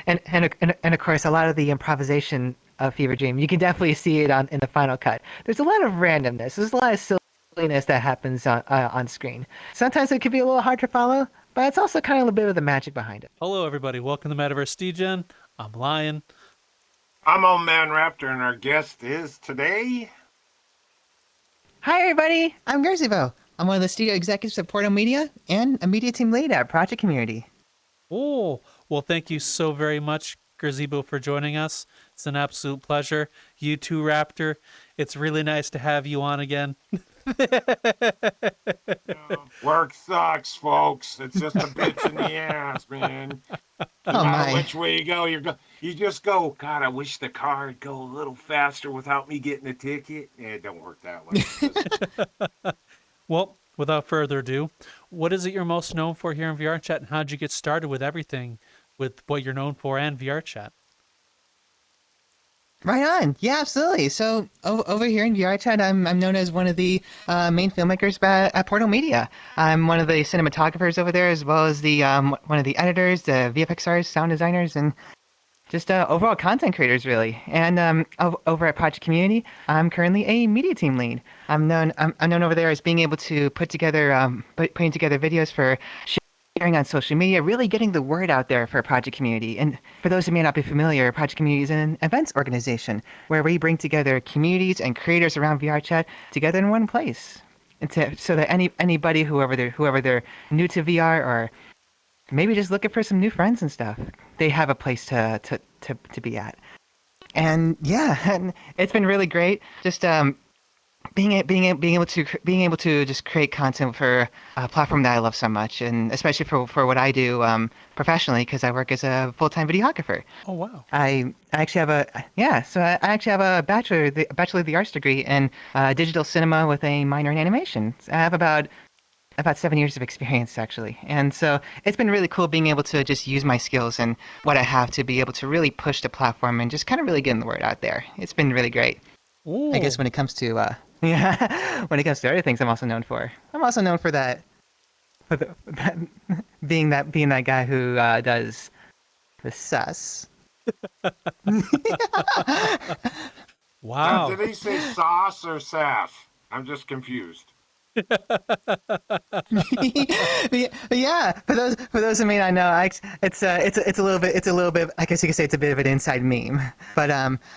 And of course, a lot of the improvisation of Fever Dream, you can definitely see it in the final cut. There's a lot of randomness. There's a lot of silliness that happens on screen. Sometimes it can be a little hard to follow, but it's also kind of a bit of the magic behind it. Hello, everybody. Welcome to Metaversedegen. I'm Lion. I'm Old Man Raptor, and our guest is today. Hi, everybody. I'm Gerzybow. I'm one of the studio executives at Portal Media and a media team lead at projectcommunity. Oh, well, thank you so very much, Gerzybow, for joining us. It's an absolute pleasure. You too, Raptor. It's really nice to have you on again. Work sucks, folks. It's just a bitch in the ass, man. No matter which way you go, you just go, God, I wish the car would go a little faster without me getting a ticket. Yeah, it don't work that way. Well, without further ado, what is it you're most known for here in VRChat, and how'd you get started with everything, with what you're known for and VRChat? Right on. Yeah, absolutely. So over here in VRChat, I'm known as one of the main filmmakers at Portal Media. I'm one of the cinematographers over there, as well as the one of the editors, the VFX artists, sound designers, and just overall content creators, really. And over at Project Community, I'm currently a media team lead. I'm known over there as being able to putting together videos for sharing on social media, really getting the word out there for Project Community. And for those who may not be familiar, Project Community is an events organization where we bring together communities and creators around VRChat together in one place, so that anybody, whoever they're new to VR or maybe just looking for some new friends and stuff, they have a place to be at. And yeah, and it's been really great just being able to just create content for a platform that I love so much, and especially for what I do professionally, because I work as a full-time videographer. Oh wow! I actually have a bachelor of the arts degree in digital cinema with a minor in animation. I have about 7 years of experience, actually. And so it's been really cool being able to just use my skills and what I have to be able to really push the platform and just kind of really getting the word out there. It's been really great. Ooh. I guess when it comes to when it comes to other things, I'm also known for that, being that guy who does the sus. Wow. Did he say sauce or sass? I'm just confused. Yeah, for those who may not know, it's a little bit. I guess you could say it's a bit of an inside meme. But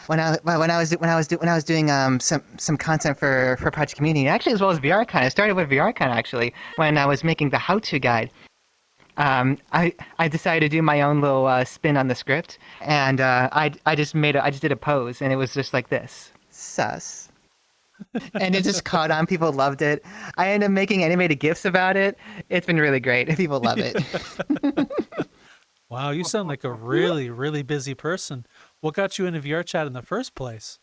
when I was doing some content for Project Community, actually as well as VRCon, I started with VRCon actually when I was making the how-to guide. I decided to do my own little spin on the script, and I just did a pose, and it was just like this, sus. And it just caught on. People loved it. I ended up making animated GIFs about it. It's been really great. People love it. Wow, you sound like a really, really busy person. What got you into VRChat in the first place?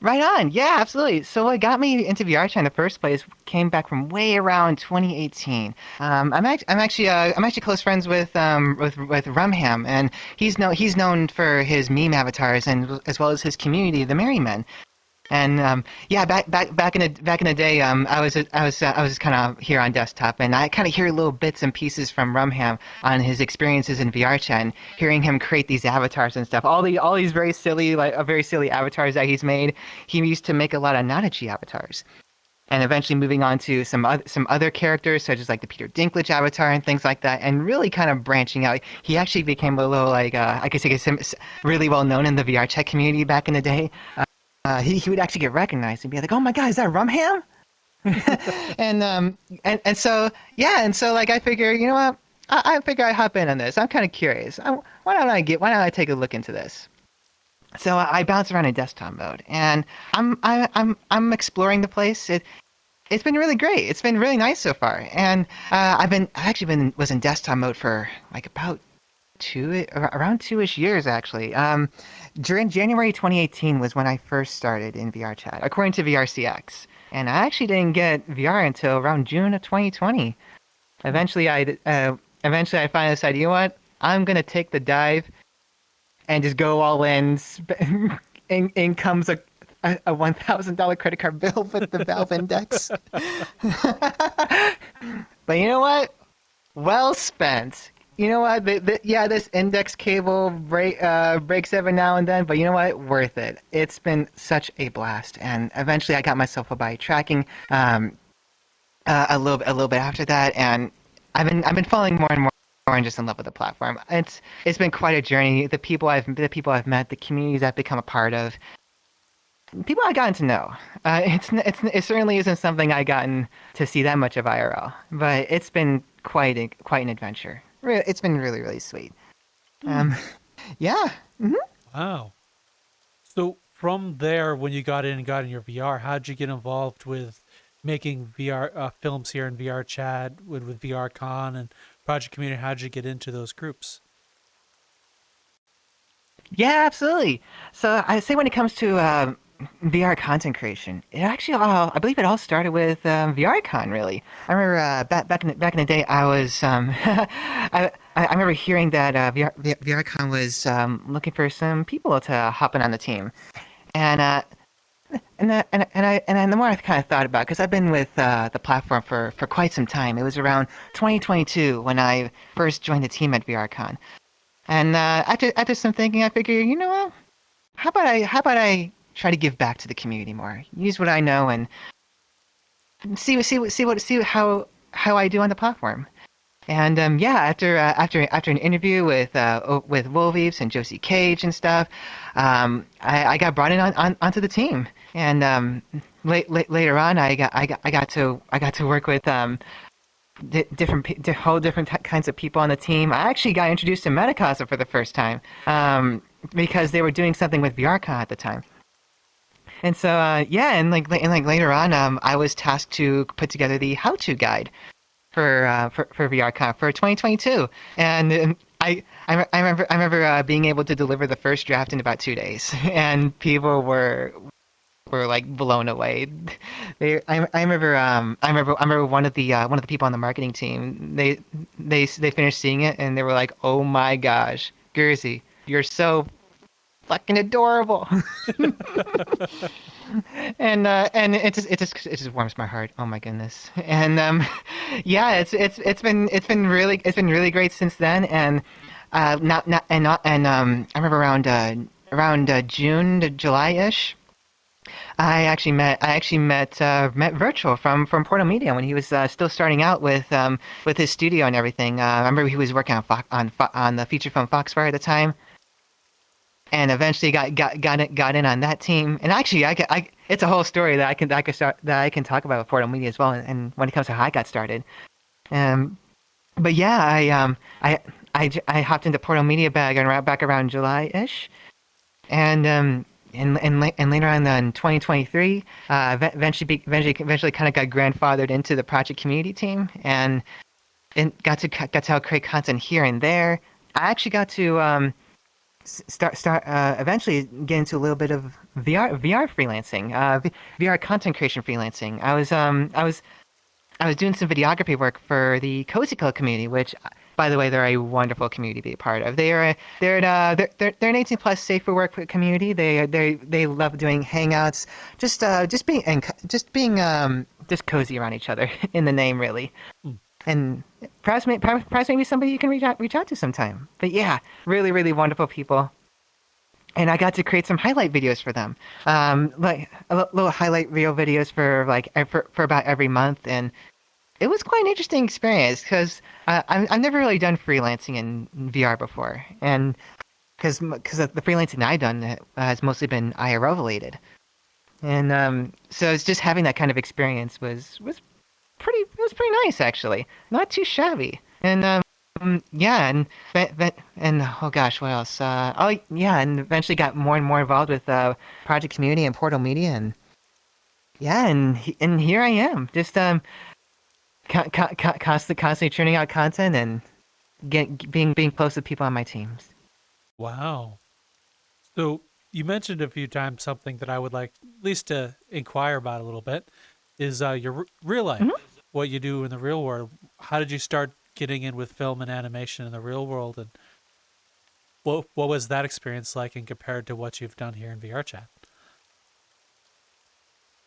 Right on. Yeah, absolutely. So what got me into VRChat in the first place came back from way around 2018. I'm actually close friends with Rumham, and he's known for his meme avatars and as well as his community, the Merry Men. And yeah, back in the day, I was kind of here on desktop, and I kind of hear little bits and pieces from Rumham on his experiences in VRChat, and hearing him create these avatars and stuff. All these very silly avatars that he's made. He used to make a lot of Nanachi avatars, and eventually moving on to some other characters such as like the Peter Dinklage avatar and things like that, and really kind of branching out. He actually became a little like I guess really well known in the VRChat community back in the day. He would actually get recognized and be like, "Oh my God, is that Rumham?" and so like I figure, you know what? I figure I hop in on this. I'm kind of curious. Why don't I take a look into this? So I bounce around in desktop mode, and I'm exploring the place. It's been really great. It's been really nice so far, and was in desktop mode for like about around 2-ish years actually. During January 2018 was when I first started in VRChat, according to VRCX. And I actually didn't get VR until around June of 2020. Eventually I finally decided, you know what? I'm going to take the dive and just go all in. In comes a $1,000 credit card bill with the Valve Index. But you know what? Well spent. you know what? Yeah, this index cable breaks every now and then, but you know what? Worth it. It's been such a blast, and eventually I got myself a by tracking a little bit after that, and I've been falling more and more and just in love with the platform. It's been quite a journey. The people I've met, the communities I've become a part of, people I've gotten to know. It certainly isn't something I've gotten to see that much of IRL, but it's been quite an adventure. It's been really, really sweet. Um, yeah. Wow. So from there, when you got in and got in your VR, how'd you get involved with making VR films here in VRChat with VRCon and Project Community? How'd you get into those groups? Yeah, absolutely. So I say when it comes to VR content creation, it actually I believe it all started with VRCon. Really, I remember back in the day, I was I remember hearing that VRCon was looking for some people to hop in on the team, and and the more I kind of thought about, because I've been with the platform for quite some time. It was around 2022 when I first joined the team at VRCon. And after some thinking, I figured, you know what? How about I try to give back to the community more? Use what I know and see how I do on the platform. And yeah, after an interview with Wolvies and Josie Cage and stuff, I got brought in onto the team. And later on, I got to work with whole different kinds of people on the team. I actually got introduced to Metacosm for the first time because they were doing something with VRCon at the time. And so yeah, and later on, I was tasked to put together the how-to guide for VRCon for 2022, and I remember being able to deliver the first draft in about 2 days, and people were like blown away. I remember one of the people on the marketing team. They finished seeing it and they were like, "Oh my gosh, Gersy, you're so fucking adorable." And it just warms my heart. Oh my goodness. And yeah, it's been really great since then. And I remember around June to July ish. I actually met Virtual from Portal Media when he was still starting out with his studio and everything. I remember he was working on the feature film Foxfire at the time, and eventually got in on that team. And actually, it's a whole story that I can talk about with Portal Media as well. And when it comes to how I got started, um, but yeah, I hopped into Portal Media back around July ish, and and later on in 2023, eventually kind of got grandfathered into the project community team, and got to help create content here and there. I actually got to start eventually get into a little bit of VR freelancing, VR content creation freelancing. I was doing some videography work for the Cozy Club community, which, by the way, they're a wonderful community to be a part of. They're an 18 plus safe for work community. They love doing hangouts, just cozy around each other in the name, really. And perhaps maybe somebody you can reach out to sometime. But yeah, really, really wonderful people. And I got to create some highlight videos for them, like little highlight reel videos for about every month, and it was quite an interesting experience because I've never really done freelancing in VR before, and because the freelancing I've done has mostly been IRL related, and so it's just having that kind of experience was pretty nice actually, not too shabby, and yeah, and oh gosh, what else? Oh yeah, and eventually got more and more involved with Project Community and Portal Media, and yeah, and here I am, just constantly churning out content and being close to people on my teams. Wow. So you mentioned a few times something that I would like at least to inquire about a little bit is your real life, what you do in the real world. How did you start getting in with film and animation in the real world, and what was that experience like in compared to what you've done here in VRChat?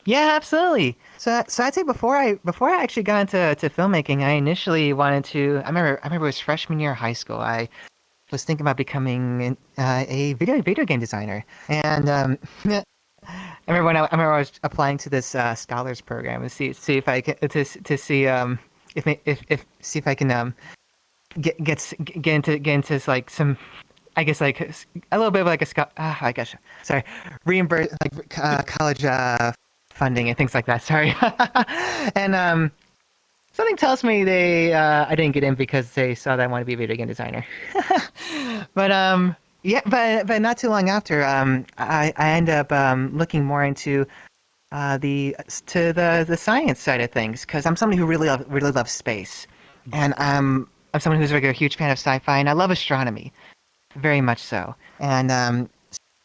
Yeah, absolutely. So I'd say before I actually got into filmmaking, I initially wanted to. I remember it was freshman year of high school. I was thinking about becoming a video game designer, and I remember I was applying to this scholars program to see if I can to see if see if I can get into like some, I guess, like a little bit of like I guess, sorry, reimburse like college funding and things like that. Sorry, and something tells me they I didn't get in because they saw that I wanted to be a video game designer. But yeah, but not too long after, I ended up looking more into the science side of things because I'm somebody who really loves space, and I'm someone who's like a huge fan of sci-fi, and I love astronomy very much so. And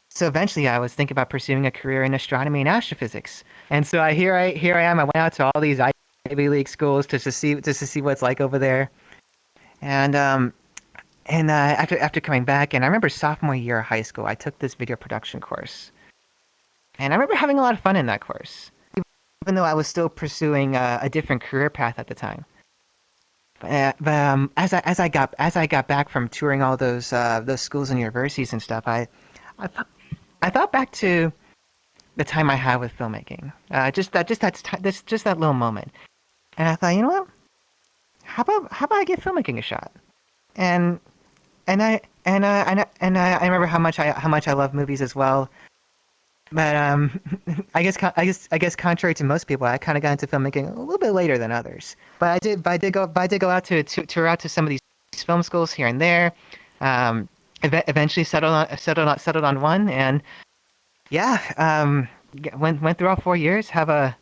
so eventually, I was thinking about pursuing a career in astronomy and astrophysics. And so here I am. I went out to all these Ivy League schools just to see what it's like over there. And after coming back, and I remember sophomore year of high school, I took this video production course, and I remember having a lot of fun in that course, even though I was still pursuing a different career path at the time. But as I got back from touring all those schools and universities and stuff, I thought I thought back to the time I had with filmmaking, just that little moment, and I thought, you know what? How about I give filmmaking a shot? And I remember how much I love movies as well. But I guess contrary to most people, I kind of got into filmmaking a little bit later than others. But I did go out to tour out to some of these film schools here and there. Eventually settled on one, and yeah, went through all 4 years. Have a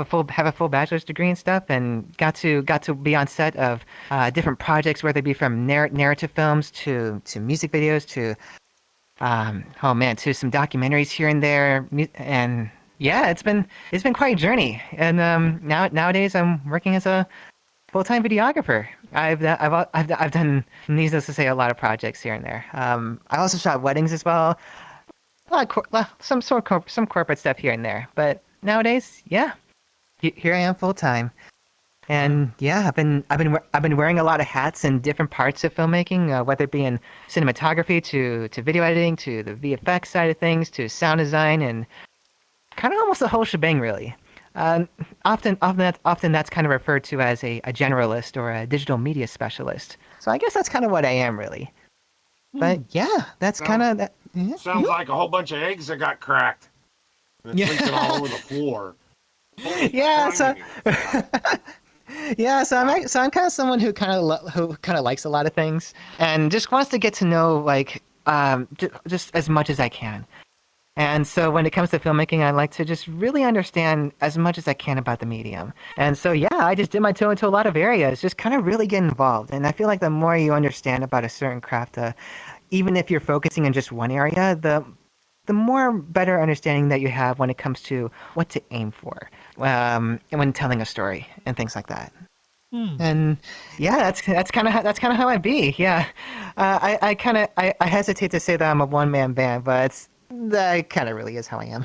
full bachelor's degree and stuff, and got to be on set of different projects, whether they be from narrative films to music videos to oh man, to some documentaries here and there, and yeah, it's been quite a journey. And nowadays I'm working as a full-time videographer. I've done, needless to say, a lot of projects here and there. I also shot weddings as well, a lot of some corporate stuff here and there. But nowadays, yeah, here I am full time. And yeah, I've been wearing a lot of hats in different parts of filmmaking, whether it be in cinematography to video editing to the VFX side of things to sound design and kind of almost the whole shebang, really. Often that's kind of referred to as a generalist or a digital media specialist. So I guess that's kind of what I am, really. But yeah, that's kind Sounds of that. Yeah. sounds like a whole bunch of eggs that got cracked. And it's leaking all Yeah. over the floor. Holy Yeah. So criminy. yeah. Wow. So I'm kind of someone who kind of likes a lot of things and just wants to get to know like just as much as I can. And so when it comes to filmmaking, I like to just really understand as much as I can about the medium. And so yeah, I just dip my toe into a lot of areas, just kind of really get involved. And I feel like the more you understand about a certain craft, even if you're focusing in just one area, the more better understanding that you have when it comes to what to aim for, when telling a story and things like that. Hmm. And yeah, that's kind of how I be. Yeah, I hesitate to say that I'm a one man band, but that kind of really is how I am.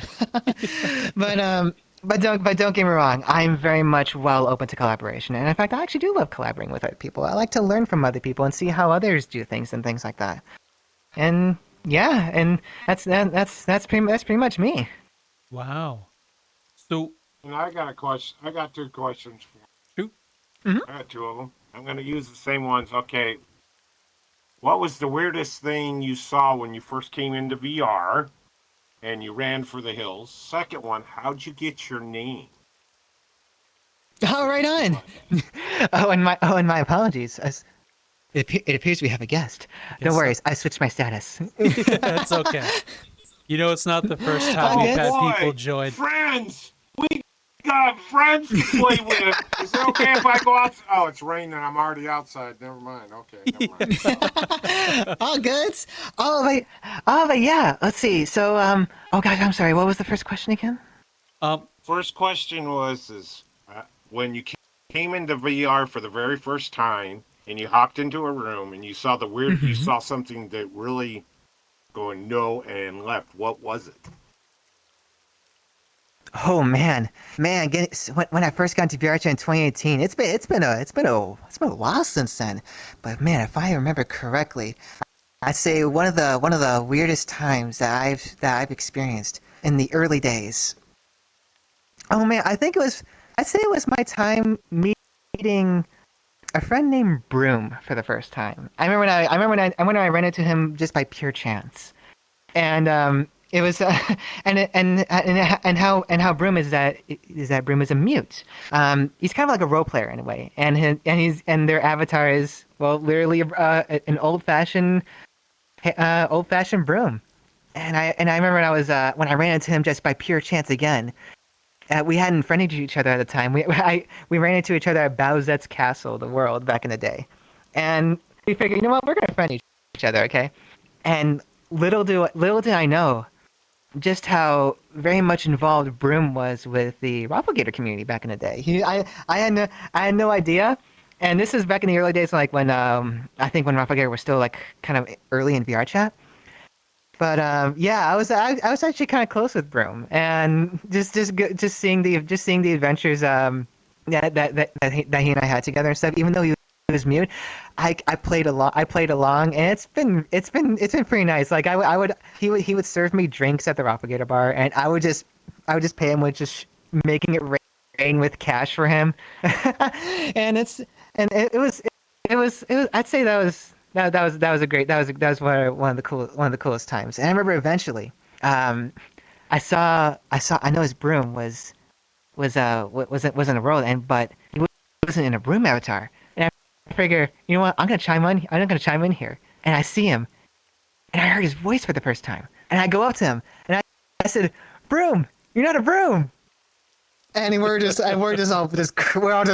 but don't get me wrong. I'm very much well open to collaboration, and in fact, I actually do love collaborating with other people. I like to learn from other people and see how others do things and things like that. And yeah, and that's pretty much me. Wow. So, And I got a question. I got two questions for shoot. Hmm. I got two of them. I'm going to use the same ones. Okay. What was the weirdest thing you saw when you first came into VR and you ran for the hills? Second one, how'd you get your name? Oh, right on. Oh, and my apologies. It appears we have a guest. Don't Yes, worry, I switched my status. it's okay. You know, it's not the first time All we've good. had Oh people boy, join. friends! We got friends to play with. Is it okay if I go out? Oh, it's raining. I'm already outside. Never mind. Okay, never mind. All good. But yeah. Let's see. So oh gosh, I'm sorry. What was the first question again? Um, First question was when you came into VR for the very first time and you hopped into a room and you Hmm. saw something that really going no and left. What was it? Oh man, when I first got into VRChat in 2018, it's been a while since then. But man, if I remember correctly, I'd say one of the weirdest times that I've experienced in the early days. Oh man, I'd say it was my time meeting a friend named Broom for the first time. I remember when I ran into him just by pure chance. And it was and how Broom is that Broom is a mute. He's kind of like a role player in a way, and their avatar is, well, literally an old fashioned Broom. And I remember when I ran into him just by pure chance again. We hadn't friended each other at the time. We ran into each other at Bowset's Castle, the world, back in the day, and we figured, you know what, we're gonna friend each other, okay? And little did I know just how very much involved Broom was with the Rafflegator community back in the day. I had no idea, and this is back in the early days, like when I think when Rafflegator was still like kind of early in VRChat. But yeah, I was actually kind of close with Broom, and just seeing the adventures that he and I had together and stuff. Even though he was mute, I played along, and it's been pretty nice. Like he would serve me drinks at the Rafflegator bar, and I would just pay him with just making it rain with cash for him, and it was I'd say that was one of the coolest times. And I remember eventually, I know his Broom was in a world, but he wasn't in a Broom avatar. And I figure, you know what, I'm gonna chime in here, and I see him, and I heard his voice for the first time, and I go up to him, and I said, Broom, you're not a Broom. And we're all just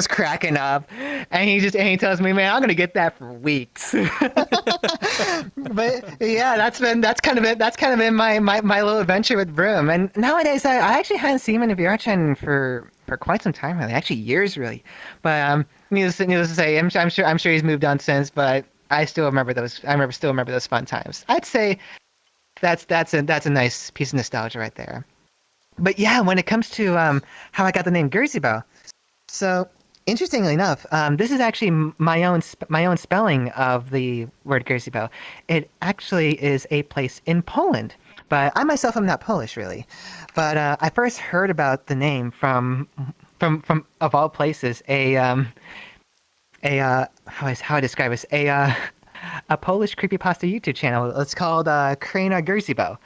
cracking up, and he tells me, man, I'm gonna get that for weeks. But yeah, that's kind of been my little adventure with Broom. And nowadays, I actually hadn't seen him in VRChat for quite some time, really, actually years, really. But needless to say, I'm sure he's moved on since. But I still remember those fun times. I'd say that's a nice piece of nostalgia right there. But yeah, when it comes to how I got the name Gerzybow, so interestingly enough, this is actually my own spelling of the word Gerzybow. It actually is a place in Poland, but I myself am not Polish really. But I first heard about the name from of all places how I describe this, a Polish creepypasta YouTube channel. It's called Kraina Gerzybow.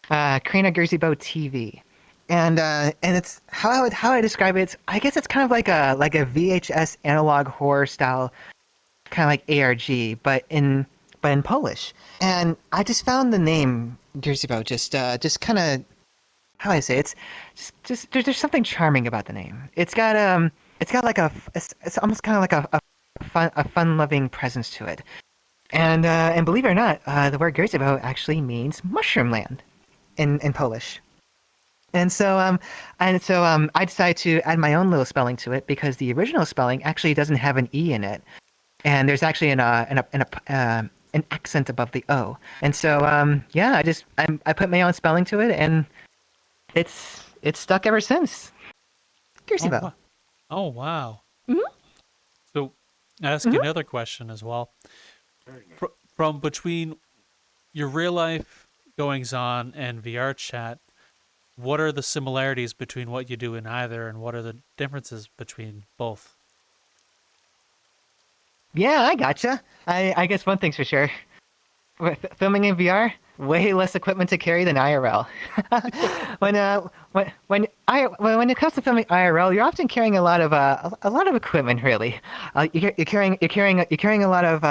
Kraina Gerzybow TV. And it's how I describe it. I guess it's kind of like a VHS analog horror style, kind of like ARG, but in Polish. And I just found the name Gerzybow just kind of, how I say, it's just there's something charming about the name. It's got like it's almost kind of like a fun loving presence to it. And believe it or not, the word Gerzybow actually means mushroom land in Polish. And so I decided to add my own little spelling to it because the original spelling actually doesn't have an E in it, and there's actually an accent above the O. And so yeah, I put my own spelling to it, and it's stuck ever since. Gerzybow. Oh wow. Mhm. So, ask another question as well. From between your real life goings on and VRChat, what are the similarities between what you do in either, and what are the differences between both? Yeah, I gotcha. I guess one thing's for sure. With filming in VR, way less equipment to carry than IRL. When it comes to filming IRL, you're often carrying a lot of equipment. Really, you're carrying a lot of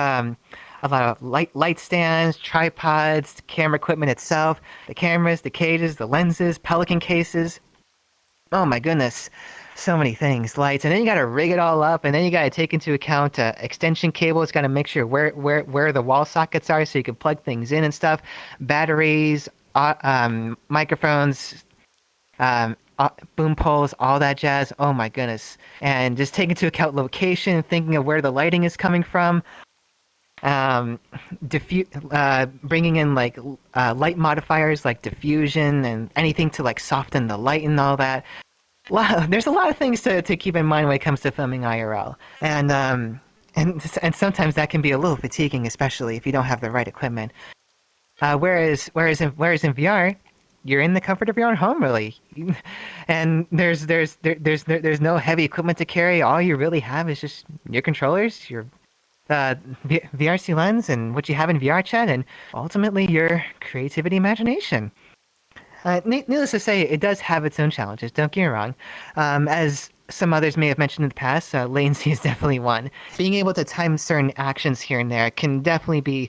light stands, tripods, camera equipment itself, the cameras, the cages, the lenses, pelican cases. Oh my goodness, so many things, lights, and then you got to rig it all up, and then you got to take into account extension cables. Got to make sure where the wall sockets are so you can plug things in and stuff. Batteries, microphones, boom poles, all that jazz. Oh my goodness, and just take into account location, thinking of where the lighting is coming from. bringing in like light modifiers like diffusion and anything to like soften the light and all that. There's a lot of things to keep in mind when it comes to filming IRL, and sometimes that can be a little fatiguing, especially if you don't have the right equipment. Whereas in VR, you're in the comfort of your own home, really, and there's no heavy equipment to carry. All you really have is just your controllers, your VRC lens, and what you have in VRChat, and ultimately your creativity, imagination. Needless to say, it does have its own challenges. Don't get me wrong. As some others may have mentioned in the past, latency is definitely one. Being able to time certain actions here and there can definitely be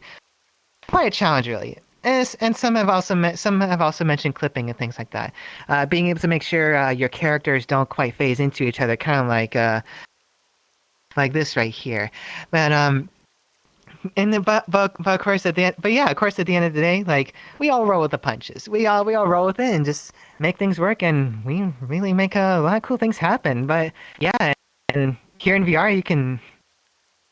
quite a challenge, really. And some have also mentioned clipping and things like that. Being able to make sure your characters don't quite phase into each other, kind of like this right here. But of course at the end, at the end of the day, like we all roll with the punches. We all roll with it and just make things work, and we really make a lot of cool things happen. But yeah, and here in VR,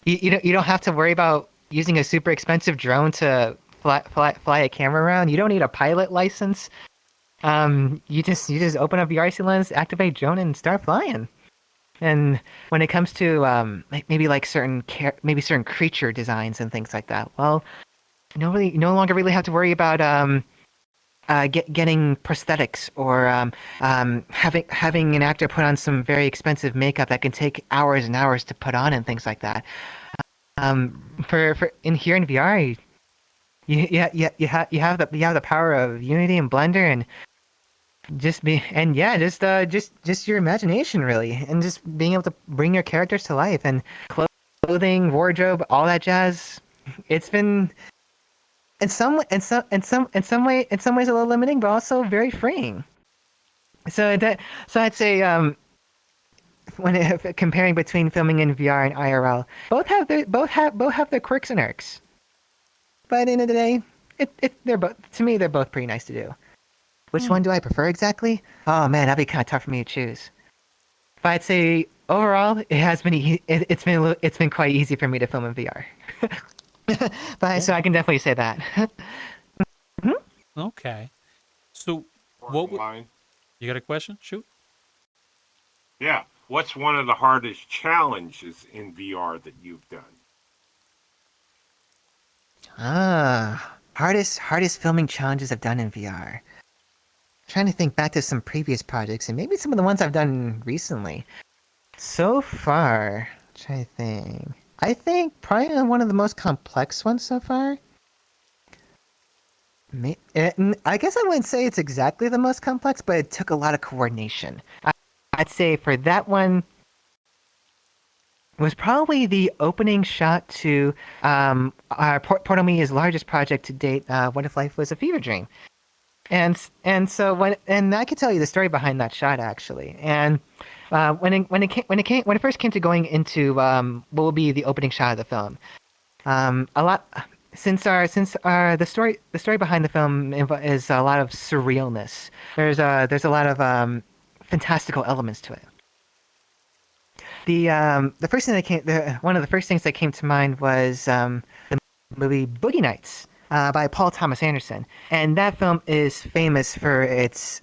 you don't have to worry about using a super expensive drone to fly a camera around. You don't need a pilot license. You just open up VRC lens, activate drone, and start flying. And when it comes to maybe certain creature designs and things like that, well, you no longer really have to worry about getting prosthetics or having an actor put on some very expensive makeup that can take hours and hours to put on and things like that. For in VR, you have the power of Unity and Blender and just your imagination, really, and just being able to bring your characters to life, and clothing, wardrobe, all that jazz. It's been in some ways a little limiting, but also very freeing. So I'd say when comparing between filming in VR and IRL, both have their quirks and irks. But at the end of the day, they're both pretty nice to do. Which one do I prefer exactly? Oh man, that'd be kind of tough for me to choose. But I'd say overall, it's been quite easy for me to film in VR. So I can definitely say that. Okay. So you got a question? Shoot. Yeah. What's one of the hardest challenges in VR that you've done? Hardest filming challenges I've done in VR. Trying to think back to some previous projects and maybe some of the ones I've done recently. So far, trying to think. I think probably one of the most complex ones so far. I guess I wouldn't say it's exactly the most complex, but it took a lot of coordination. I'd say for that one was probably the opening shot to our Portal Media's largest project to date, What If Life Was a Fever Dream. And so when I could tell you the story behind that shot actually, and when it first came to going into what will be the opening shot of the film, the story behind the film is a lot of surrealness. There's a lot of fantastical elements to it. One of the first things that came to mind was the movie Boogie Nights. By Paul Thomas Anderson, and that film is famous for its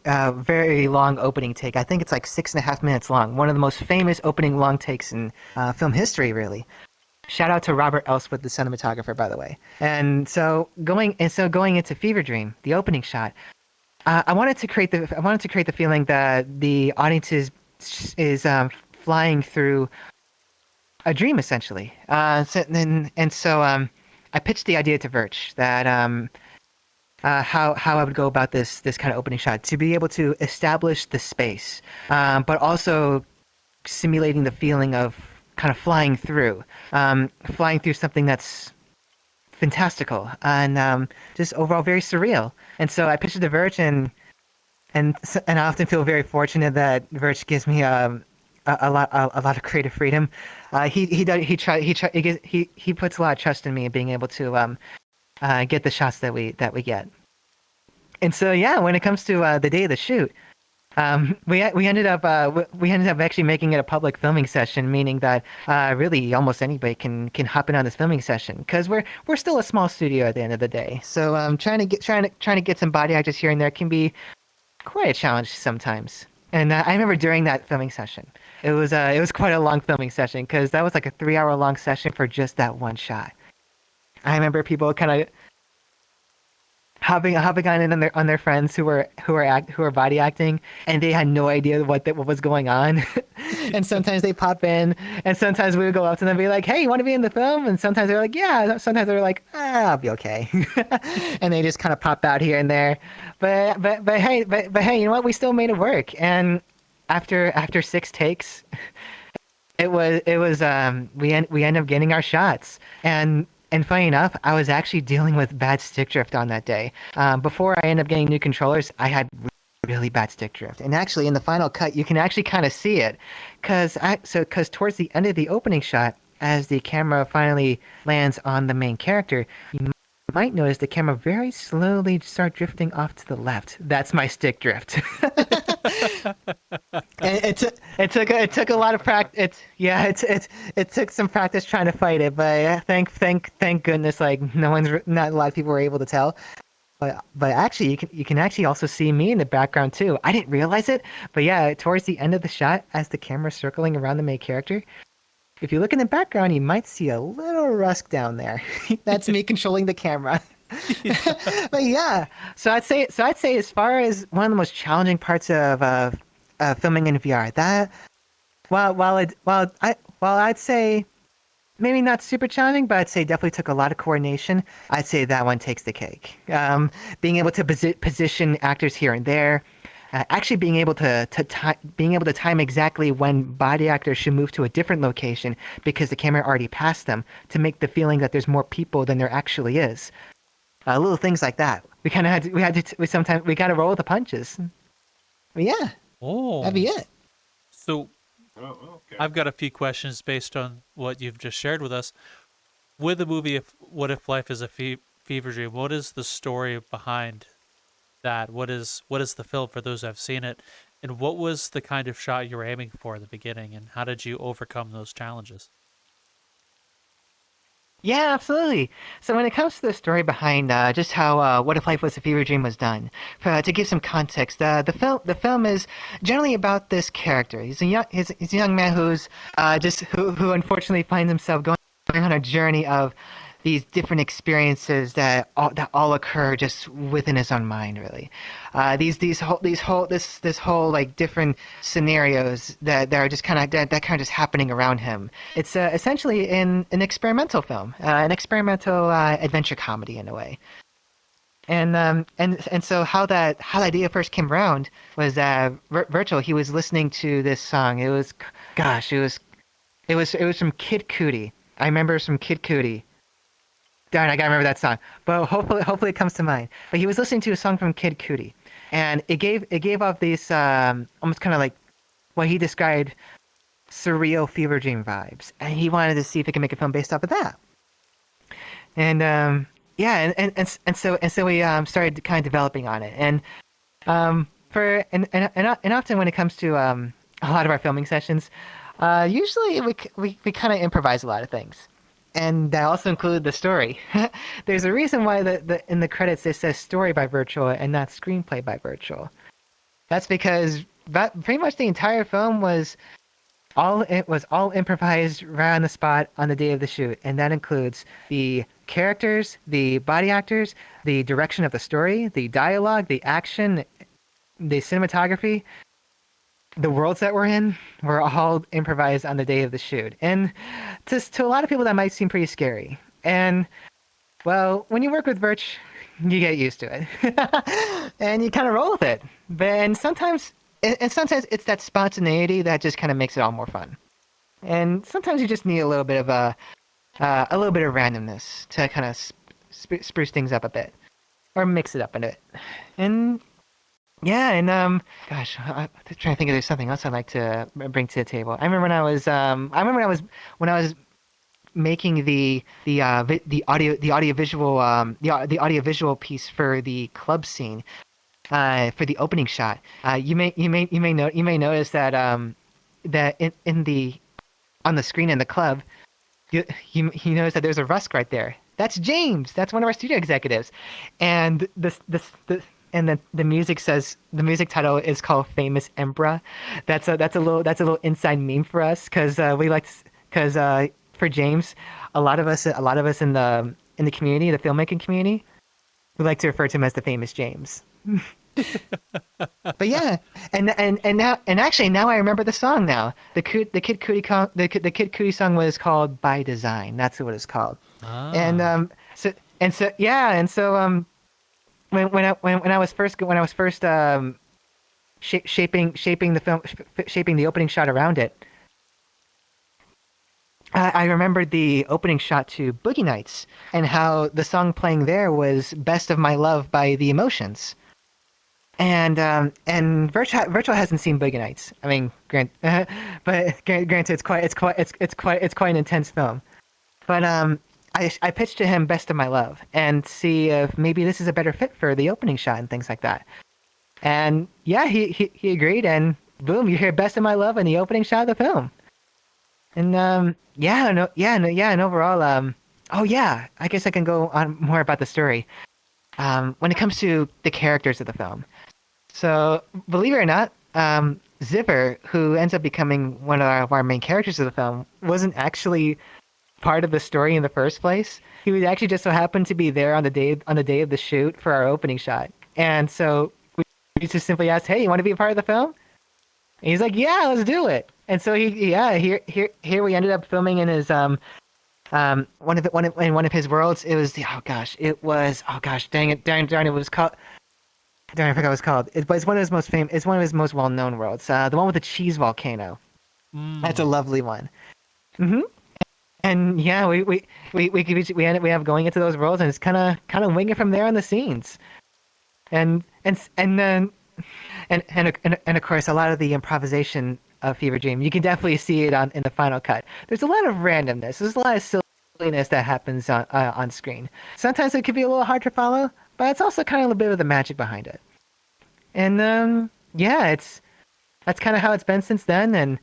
very long opening take. I think it's like 6.5 minutes long. One of the most famous opening long takes in film history, really. Shout out to Robert Elswit, the cinematographer, by the way. And so going into Fever Dream, the opening shot, I wanted to create the feeling that the audience is flying through a dream, essentially. So I pitched the idea to Virch that how I would go about this kind of opening shot to be able to establish the space, but also simulating the feeling of kind of flying through something that's fantastical and just overall very surreal. And so I pitched it to Virch, and I often feel very fortunate that Virch gives me a lot of creative freedom. He puts a lot of trust in me in being able to get the shots that we get. And so yeah, when it comes to the day of the shoot, We ended up actually making it a public filming session, meaning that really almost anybody can hop in on this filming session because we're still a small studio at the end of the day. So trying to get some body actors here and there can be quite a challenge sometimes. And I remember during that filming session, it was quite a long filming session because that was like a 3 hour long session for just that one shot. I remember people kind of hopping on in on their friends who were body acting, and they had no idea what was going on. And sometimes they pop in, and sometimes we would go up to them and be like, "Hey, you want to be in the film?" And sometimes they were like, "Yeah." Sometimes they were like, "I'll be okay," and they just kind of pop out here and there. But hey, you know what? We still made it work. And after 6 takes, we ended up getting our shots. And funny enough, I was actually dealing with bad stick drift on that day. Before I ended up getting new controllers, I had really bad stick drift. And actually, in the final cut, you can actually kind of see it, because towards the end of the opening shot, as the camera finally lands on the main character, you might notice the camera very slowly start drifting off to the left. That's my stick drift. And it took a lot of practice. It took some practice trying to fight it, but thank goodness, like not a lot of people were able to tell. But actually, you can actually also see me in the background too. I didn't realize it, but yeah, towards the end of the shot, as the camera's circling around the main character, if you look in the background, you might see a little rust down there. That's me controlling the camera. But yeah, so I'd say as far as one of the most challenging parts of filming in VR, that while I'd say maybe not super challenging, but I'd say definitely took a lot of coordination. I'd say that one takes the cake. Being able to position actors here and there. Actually being able to time exactly when body actors should move to a different location because the camera already passed them, to make the feeling that there's more people than there actually is. Little things like that. We kind of sometimes we got to roll with the punches. But yeah, that'd be it. So Okay. I've got a few questions based on what you've just shared with us. With the movie, What If Life is a Fever Dream, what is the story behind that? What is the film for those who have seen it? And what was the kind of shot you were aiming for at the beginning? And how did you overcome those challenges? Yeah, absolutely. So when it comes to the story behind just how What If Life Was a Fever Dream was done, to give some context, the film is generally about this character. He's a young man who unfortunately finds himself going on a journey of these different experiences that all occur just within his own mind, really. This whole like different scenarios that are just kind of just happening around him. It's essentially an experimental film, an experimental adventure comedy in a way. And so how the idea first came around was Virtual. He was listening to this song. It was from Kid Cudi. I remember some Kid Cudi. Darn, I gotta remember that song. But hopefully it comes to mind. But he was listening to a song from Kid Cudi, and it gave off these almost kind of like what he described surreal fever dream vibes, and he wanted to see if he could make a film based off of that. And yeah, and so we started kind of developing on it, and often when it comes to a lot of our filming sessions, usually we kind of improvise a lot of things. And that also included the story. There's a reason why in the credits it says story by Virtual and not screenplay by Virtual. That's because pretty much the entire film was all improvised right on the spot on the day of the shoot, and that includes the characters, the body actors, the direction of the story, the dialogue, the action, the cinematography. The worlds that we're in were all improvised on the day of the shoot. And to a lot of people, that might seem pretty scary. And, well, when you work with Virch, you get used to it. And you kind of roll with it. And sometimes it's that spontaneity that just kind of makes it all more fun. And sometimes you just need a little bit of randomness to kind of spruce things up a bit. Or mix it up a bit. And yeah, and gosh, I'm trying to think if there's something else I'd like to bring to the table. I remember when I was making the audiovisual piece for the club scene. for the opening shot. You may notice that that in the on the screen in the club, you notice that there's a Rusk right there. That's James. That's one of our studio executives, and the music says the music title is called Famous Emperor. That's a little inside meme for us because we like because for James, a lot of us in the community, the filmmaking community, we like to refer to him as the famous James. But yeah, and actually now I remember the song now. The Kid Cudi song was called By Design. That's what it's called. Ah. When I was first shaping the opening shot around it, I remembered the opening shot to Boogie Nights and how the song playing there was "Best of My Love" by The Emotions. And Virtual hasn't seen Boogie Nights. I mean, granted, it's quite an intense film. But I pitched to him "Best of My Love" and see if maybe this is a better fit for the opening shot and things like that. And yeah, he agreed, and boom, you hear "Best of My Love" in the opening shot of the film. And and overall, oh yeah, I guess I can go on more about the story. When it comes to the characters of the film, so believe it or not, Ziver, who ends up becoming one of our main characters of the film, wasn't actually part of the story in the first place. He would actually just so happen to be there on the day of the shoot for our opening shot, and so we just simply asked, "Hey, you want to be a part of the film?" And he's like, "Yeah, let's do it." And so here we ended up filming in his one of his worlds. It was dang it, it was called. Darn, I forgot what it's called. It's one of his most famous. It's one of his most well-known worlds. The one with the cheese volcano. That's a lovely one. And yeah, we ended up going into those worlds and it's kind of winging from there on the scenes, and then of course a lot of the improvisation of Fever Dream, you can definitely see it in the final cut. There's a lot of randomness. There's a lot of silliness that happens on screen. Sometimes it can be a little hard to follow, but it's also kind of a bit of the magic behind it. And yeah, that's kind of how it's been since then. And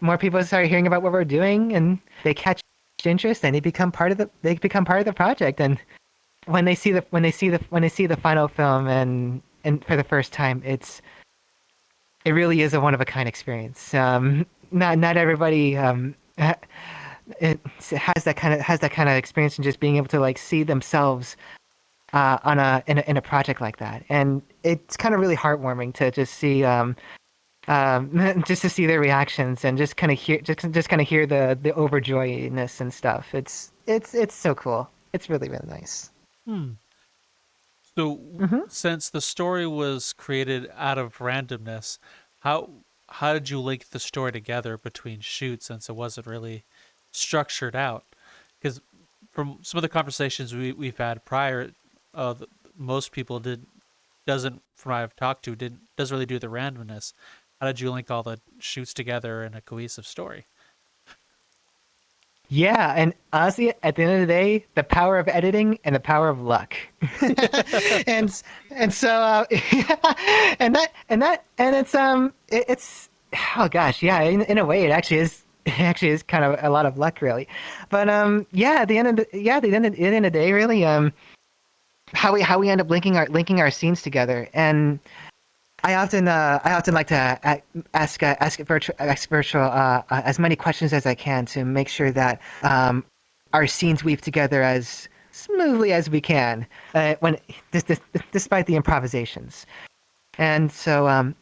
more people start hearing about what we're doing, and they catch interest, and they become part of the project. And when they see the final film and for the first time, it really is a one of a kind experience. Not everybody it has that kind of experience, and just being able to like see themselves in a project like that, and it's kind of really heartwarming to just see just to see their reactions and just kind of hear the overjoyedness and stuff. It's so cool. It's really really nice. So, since the story was created out of randomness, how did you link the story together between shoots, since it wasn't really structured out? Because from some of the conversations we've had prior, most people doesn't from what I've talked to doesn't really do the randomness. How did you link all the shoots together in a cohesive story? Yeah, and honestly, at the end of the day, the power of editing and the power of luck, and so it's oh gosh, yeah, in a way, it actually is kind of a lot of luck, really. But yeah, at the end of the day, really, how we end up linking our scenes together. And I often like to ask virtual as many questions as I can to make sure that our scenes weave together as smoothly as we can, despite the improvisations. And so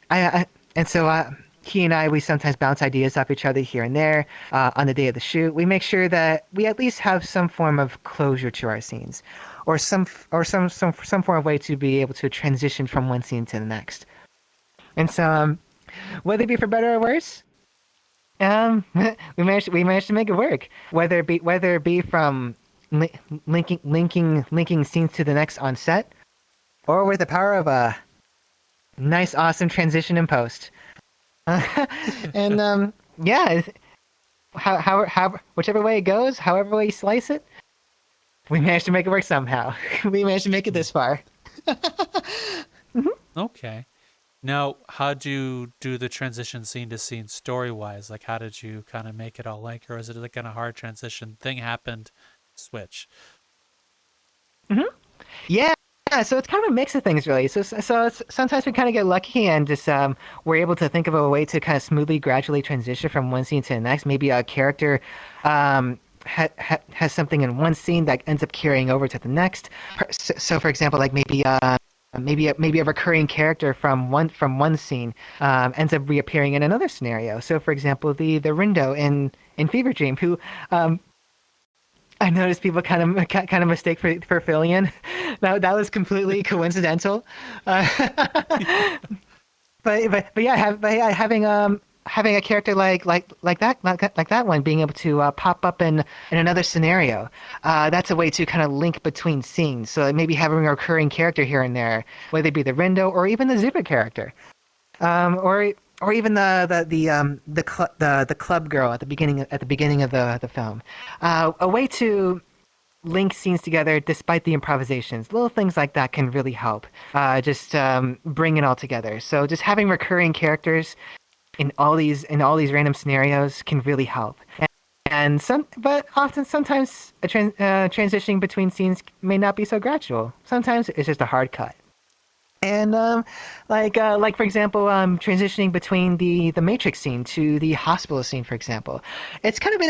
he and I, we sometimes bounce ideas off each other here and there on the day of the shoot. We make sure that we at least have some form of closure to our scenes, or some form of way to be able to transition from one scene to the next. And so, whether it be for better or worse, we managed to make it work. Whether it be from linking scenes to the next on set, or with the power of a nice, awesome transition in post. And yeah, how whichever way it goes, however way you slice it, we managed to make it work somehow. We managed to make it this far. Okay. Now, how'd you do the transition scene to scene story wise? Like, how did you kind of make it all link, or is it like kind of hard transition? Thing happened, switch. Yeah, so it's kind of a mix of things, really. Sometimes we kind of get lucky and just we're able to think of a way to kind of smoothly, gradually transition from one scene to the next. Maybe a character has something in one scene that ends up carrying over to the next. So for example, like maybe a recurring character from one scene ends up reappearing in another scenario. So for example, the Rindo in Fever Dream, who I noticed people kind of mistake for Fillion. That was completely coincidental. Uh, but yeah, having a character like that one being able to pop up in another scenario, that's a way to kind of link between scenes. So maybe having a recurring character here and there, whether it be the Rindo or even the Zuba character, or even the club girl at the beginning of the film, a way to link scenes together despite the improvisations. Little things like that can really help. Just bring it all together. So just having recurring characters in all these random scenarios can really help. But sometimes transitioning between scenes may not be so gradual. Sometimes it's just a hard cut. And like for example, transitioning between the Matrix scene to the hospital scene, for example, it's kind of a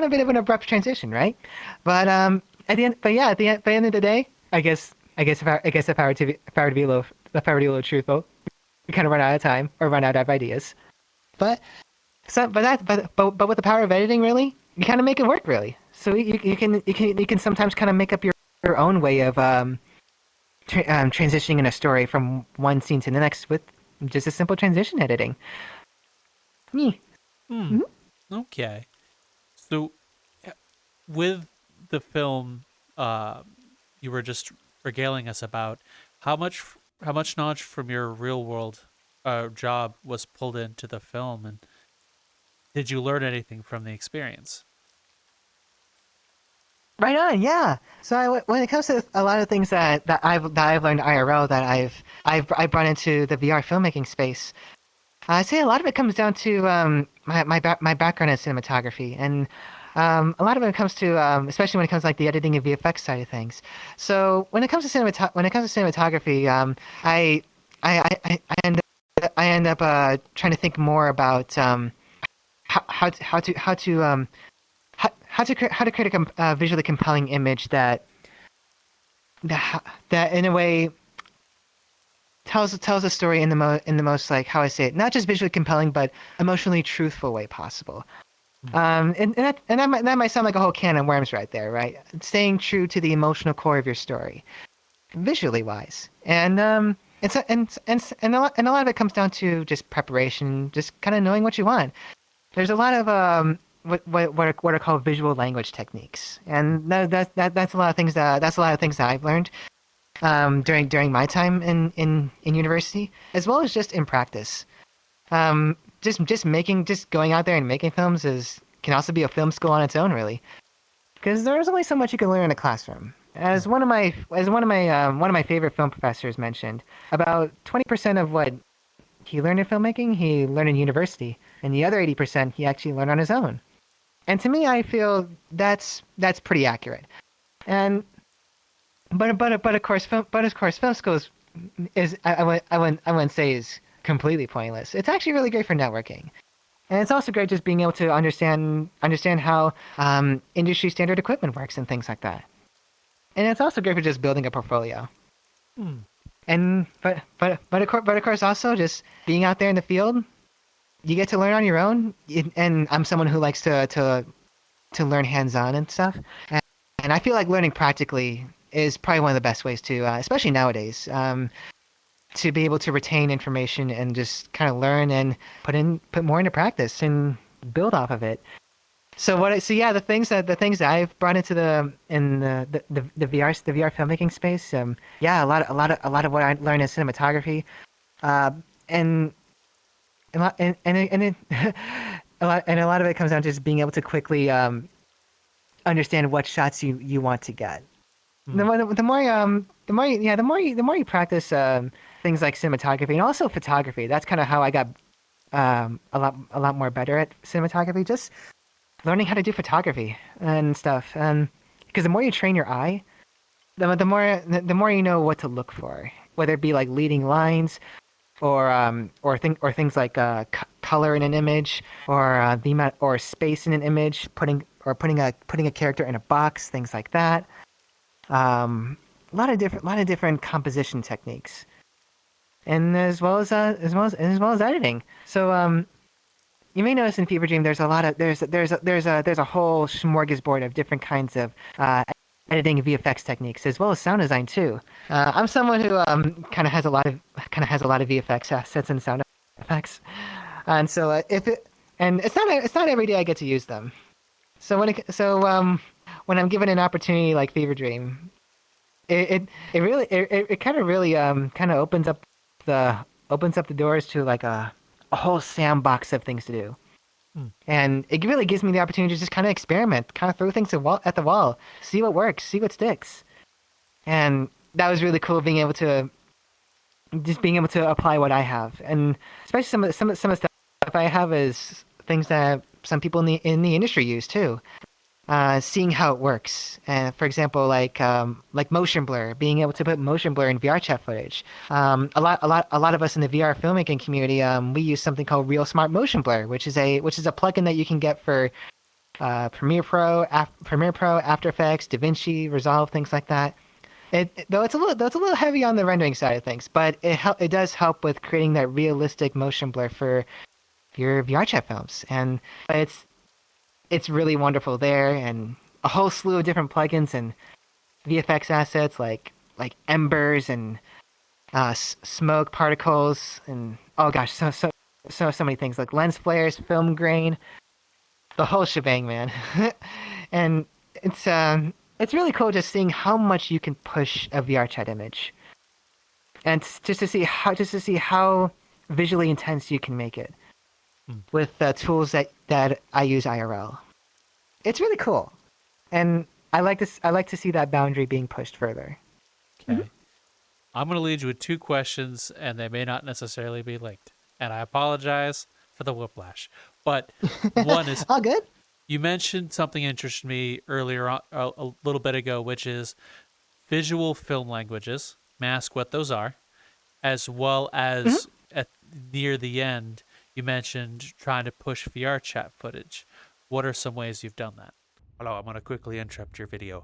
bit of an abrupt transition, right? But at the end of the day, if I were to be a little truthful, we kind of run out of time or run out of ideas. But but with the power of editing, really, you kind of make it work, really. So you can sometimes kind of make up your own way of transitioning in a story from one scene to the next with just a simple transition editing. Me. Hmm. Okay. So, with the film, you were just regaling us about how much how much knowledge from your real world job was pulled into the film, and did you learn anything from the experience? Right on, yeah. When it comes to a lot of things that I've learned IRL that I brought into the VR filmmaking space, I'd say a lot of it comes down to my background in cinematography, and a lot of it comes to especially when it comes to like the editing and VFX side of things. So when it comes to cinematography, I end up trying to think more about how to how to create a visually compelling image that in a way tells a story in the most, like, how I say it, not just visually compelling but emotionally truthful way possible. That might sound like a whole can of worms right there, right? Staying true to the emotional core of your story, visually wise, and a lot of it comes down to just preparation, just kind of knowing what you want. There's a lot of what are called visual language techniques, and that's a lot of things that I've learned during my time in university, as well as just in practice. Just going out there and making films can also be a film school on its own, really, because there's only so much you can learn in a classroom. As one of my favorite film professors mentioned, about 20% of what he learned in filmmaking, he learned in university, and the other 80% he actually learned on his own. And to me, I feel that's pretty accurate. And of course, film schools is I wouldn't say is completely pointless. It's actually really great for networking, and it's also great just being able to understand how industry standard equipment works and things like that. And it's also great for just building a portfolio. Hmm. And of course also just being out there in the field, you get to learn on your own. And I'm someone who likes to learn hands on and stuff. And I feel like learning practically is probably one of the best ways to, especially nowadays, to be able to retain information and just kind of learn and put more into practice and build off of it. So yeah, the things that I've brought into the VR filmmaking space, yeah, a lot of what I learned in cinematography, and a lot of it comes down to just being able to quickly understand what shots you want to get. the more you practice things like cinematography and also photography. That's kind of how I got a lot more better at cinematography. Just learning how to do photography and stuff. And because the more you train your eye, the more you know what to look for, whether it be like leading lines, or things like color in an image, or the amount or space in an image, putting a character in a box, things like that. A lot of different composition techniques, and as well as editing. So you may notice in Fever Dream there's a whole smorgasbord of different kinds of editing VFX techniques, as well as sound design too. I'm someone who kind of has a lot of VFX assets and sound effects, and so it's not every day I get to use them. So when I'm given an opportunity like Fever Dream, it kind of opens up the doors to like a whole sandbox of things to do. And it really gives me the opportunity to just kind of experiment, kind of throw things at the wall, see what works, see what sticks. And that was really cool, being able to apply what I have, and especially some of the stuff I have is things that some people in the industry use too. Seeing how it works, for example, like motion blur, being able to put motion blur in VRChat footage. A lot of us in the VR filmmaking community, we use something called Real Smart Motion Blur, which is a plugin that you can get for Premiere Pro, After Effects, DaVinci, Resolve, things like that. Though it's a little heavy on the rendering side of things, but it does help with creating that realistic motion blur for your VRChat films, and it's really wonderful there, and a whole slew of different plugins and VFX assets like embers and smoke particles, and oh gosh, so many things like lens flares, film grain, the whole shebang, man. And it's really cool just seeing how much you can push a VRChat image, and just to see how visually intense you can make it with the tools that I use IRL. It's really cool, and I like to see that boundary being pushed further. Okay. I'm going to lead you with two questions, and they may not necessarily be linked. And I apologize for the whiplash. But one is, all good. You mentioned something interested me earlier on, a little bit ago, which is visual film languages. May I ask what those are, as well as near the end, you mentioned trying to push VRChat footage. What are some ways you've done that? Hello, I'm going to quickly interrupt your video.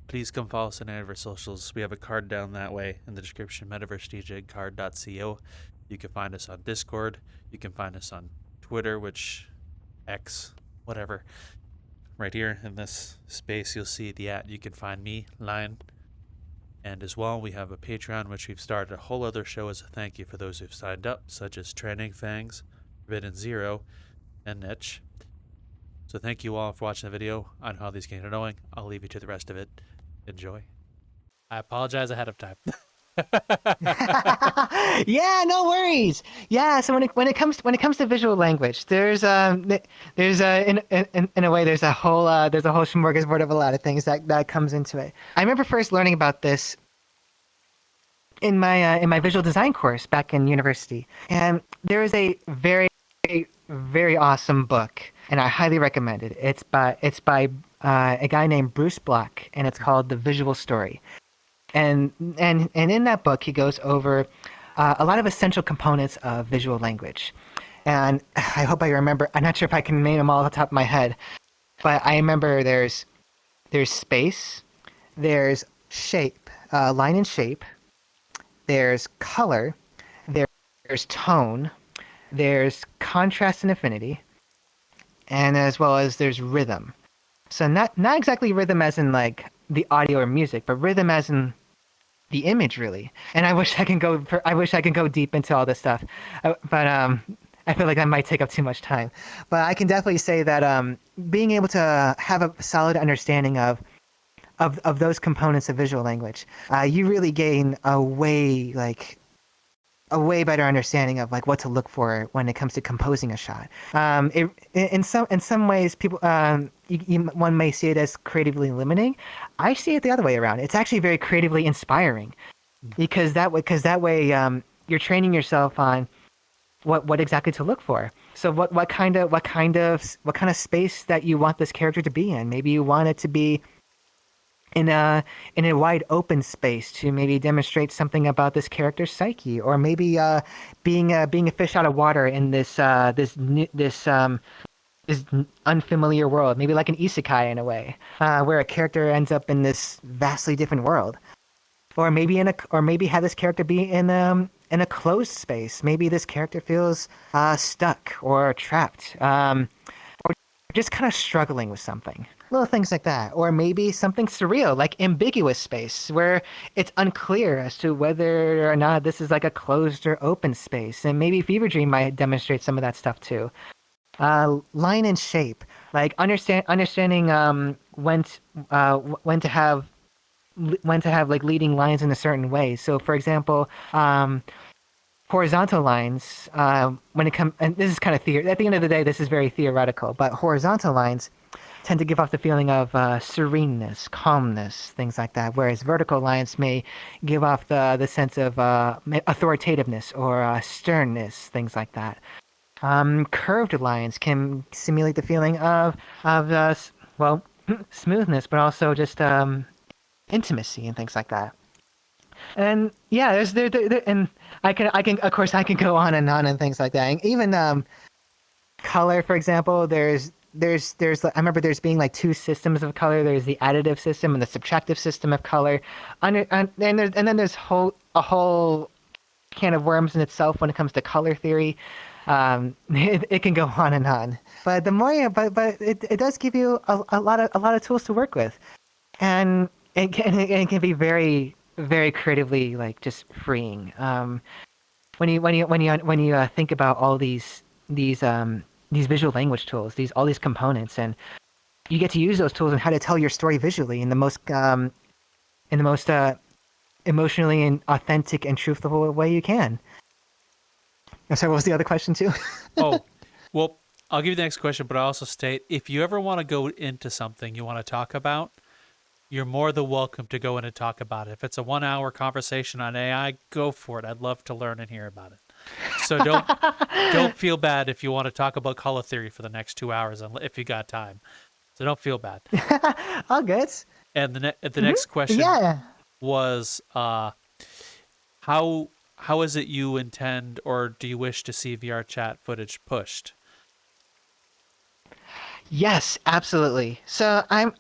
Please come follow us on any of our socials. We have a card down that way in the description, Metaversedegen card.co. You can find us on Discord. You can find us on Twitter, which X, whatever. Right here in this space, you'll see the @ you can find me, Lion. And as well, we have a Patreon, which we've started a whole other show as a thank you for those who've signed up, such as Training Fangs, Forbidden Zero, and Niche. So thank you all for watching the video on how these games are going. I'll leave you to the rest of it. Enjoy. I apologize ahead of time. Yeah, no worries. Yeah, so when it comes to visual language, there's in a way there's a whole smorgasbord of a lot of things that comes into it. I remember first learning about this in my visual design course back in university, and there is a very awesome book, and I highly recommend it. It's by a guy named Bruce Block, and it's called The Visual Story. And in that book, he goes over a lot of essential components of visual language. And I hope I remember. I'm not sure if I can name them all off the top of my head, but I remember there's space, there's shape, line and shape, there's color, there's tone, there's contrast and affinity, and as well as there's rhythm. So not exactly rhythm as in like the audio or music, but rhythm as in the image, really. And I wish I can go deep into all this stuff, but I feel like that might take up too much time. But I can definitely say that being able to have a solid understanding of those components of visual language, you really gain a way a way better understanding of like what to look for when it comes to composing a shot. In some ways, people one may see it as creatively limiting. I see it the other way around. It's actually very creatively inspiring, because that way you're training yourself on what exactly to look for. So what kind of space that you want this character to be in. Maybe you want it to be in a wide open space to maybe demonstrate something about this character's psyche, or maybe being a fish out of water in this unfamiliar world, maybe like an isekai in a way, where a character ends up in this vastly different world, or maybe have this character be in a closed space. Maybe this character feels stuck or trapped, or just kind of struggling with something. Little things like that. Or maybe something surreal, like ambiguous space, where it's unclear as to whether or not this is like a closed or open space. And maybe Fever Dream might demonstrate some of that stuff too. Line and shape, like understanding when to have like leading lines in a certain way. So, for example, horizontal lines, when it comes, and this is kind of at the end of the day, this is very theoretical, but horizontal lines tend to give off the feeling of sereneness, calmness, things like that, whereas vertical lines may give off the sense of authoritativeness or sternness, things like that. Curved lines can simulate the feeling of smoothness, but also just intimacy and things like that. And yeah, there's and I can of course I can go on and things like that. And even color, for example, there's I remember there's being like two systems of color. There's the additive system and the subtractive system of color. And then there's a whole can of worms in itself when it comes to color theory. It can go on and on. But the more it does give you a lot of tools to work with, and it can be very, very creatively like just freeing. When you think about all these visual language tools, all these components, and you get to use those tools and how to tell your story visually in the most emotionally and authentic and truthful way you can. I'm sorry, what was the other question too? Oh, well, I'll give you the next question, but I also state, if you ever want to go into something you want to talk about, you're more than welcome to go in and talk about it. If it's a 1 hour conversation on AI, go for it. I'd love to learn and hear about it. So don't feel bad if you want to talk about color theory for the next 2 hours, if you got time. So don't feel bad. All good. And the next question was, how is it you intend, or do you wish to see VRChat footage pushed? Yes, absolutely. So I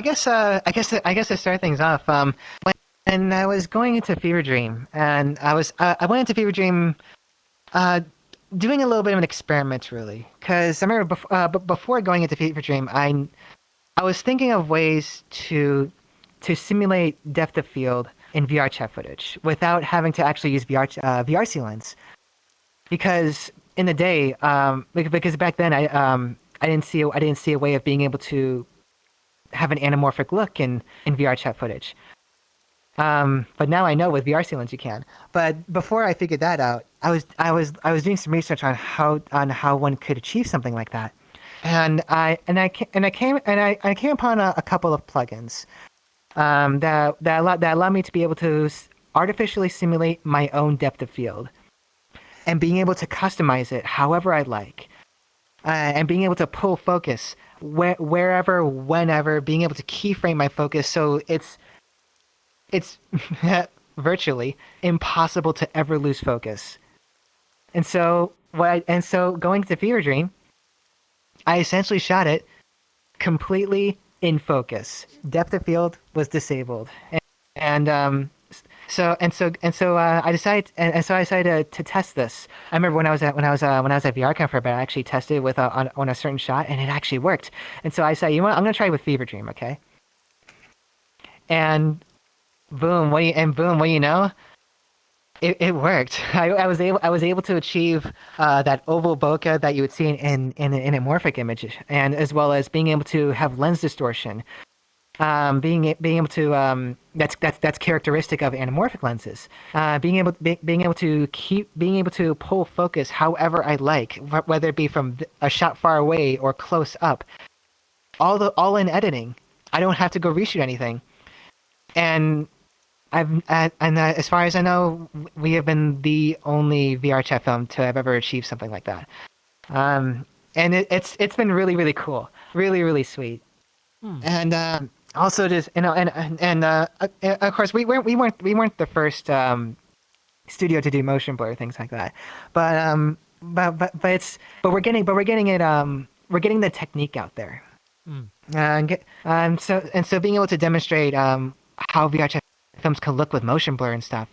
guess to start things off, when I was going into Fever Dream, and I went into Fever Dream doing a little bit of an experiment, really, because I remember before going into Fever Dream, I was thinking of ways to simulate depth of field in VRChat footage without having to actually use VRC lens, because in the day, because back then I didn't see a way of being able to have an anamorphic look in VRChat footage. But now I know with VRC lens you can. But before I figured that out, I was doing some research on how one could achieve something like that, and I came upon a couple of plugins that allow me to be able to artificially simulate my own depth of field, and being able to customize it however I like. And being able to pull focus wherever, whenever, being able to keyframe my focus, so it's virtually impossible to ever lose focus. And so going to Fever Dream, I essentially shot it completely in focus. Depth of field was disabled, So I decided to test this. I remember when I was at VRCon for a bit, I actually tested it with on a certain shot, and it actually worked. And so I said, you know what, I'm gonna try it with Fever Dream, okay? And boom, what do you know? It worked. I was able to achieve that oval bokeh that you would see in an amorphic image, and as well as being able to have lens distortion, being able to that's characteristic of anamorphic lenses. Being able to being able to pull focus however I like, whether it be from a shot far away or close up. All in editing. I don't have to go reshoot anything. And as far as I know, we have been the only VRChat film to have ever achieved something like that. And it's been really cool, really sweet. And also just and of course we weren't the first studio to do motion blur, things like that, but we're getting it we're getting the technique out there. So being able to demonstrate how VRChat films can look with motion blur and stuff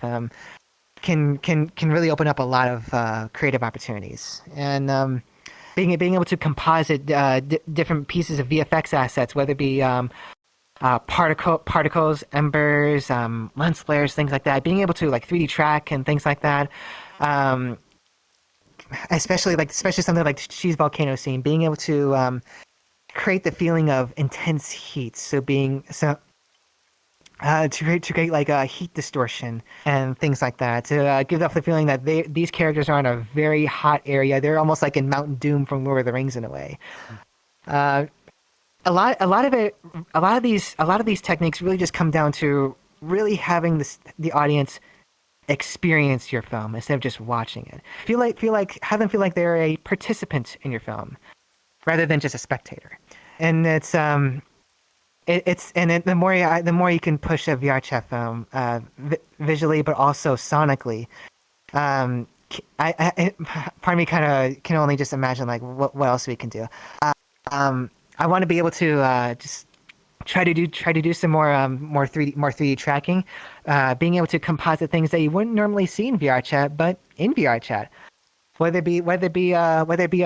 can really open up a lot of creative opportunities. And being able to composite different pieces of VFX assets, whether it be particles, embers, lens flares, things like that. Being able to like 3D track and things like that. Especially something like She's Volcano Scene, being able to create the feeling of intense heat. To create like a heat distortion and things like that, to give off the feeling that these characters are in a very hot area. They're almost like in Mount Doom from Lord of the Rings in a way. A lot of these techniques really just come down to really having the audience experience your film instead of just watching it. Have them feel like they're a participant in your film rather than just a spectator. And the more you can push a VRChat film visually but also sonically, part of me kind of can only just imagine like what else we can do. I want to be able to just try to do some more 3D tracking, being able to composite things that you wouldn't normally see in VRChat, but in VRChat, whether it be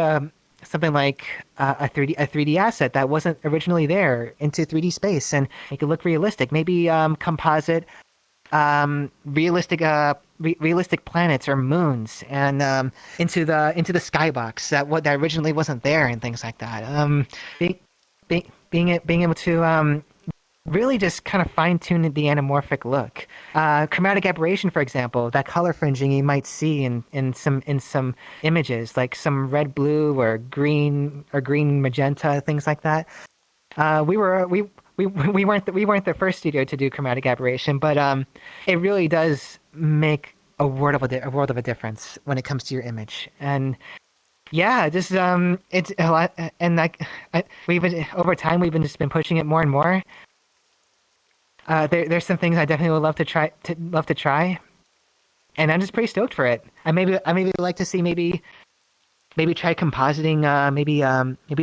something like a 3D asset that wasn't originally there into 3D space and make it look realistic. Maybe composite realistic planets or moons and into the skybox that originally wasn't there and things like that. Being able to really just kind of fine-tune the anamorphic look. Chromatic aberration, for example, that color fringing you might see in some images, like some red, blue, or green magenta, things like that. We weren't the first studio to do chromatic aberration, but it really does make a world of a difference when it comes to your image. And yeah, just it's a lot, and over time we've been pushing it more and more. There's some things I definitely would love to try, and I'm just pretty stoked for it. I maybe like to see maybe try compositing maybe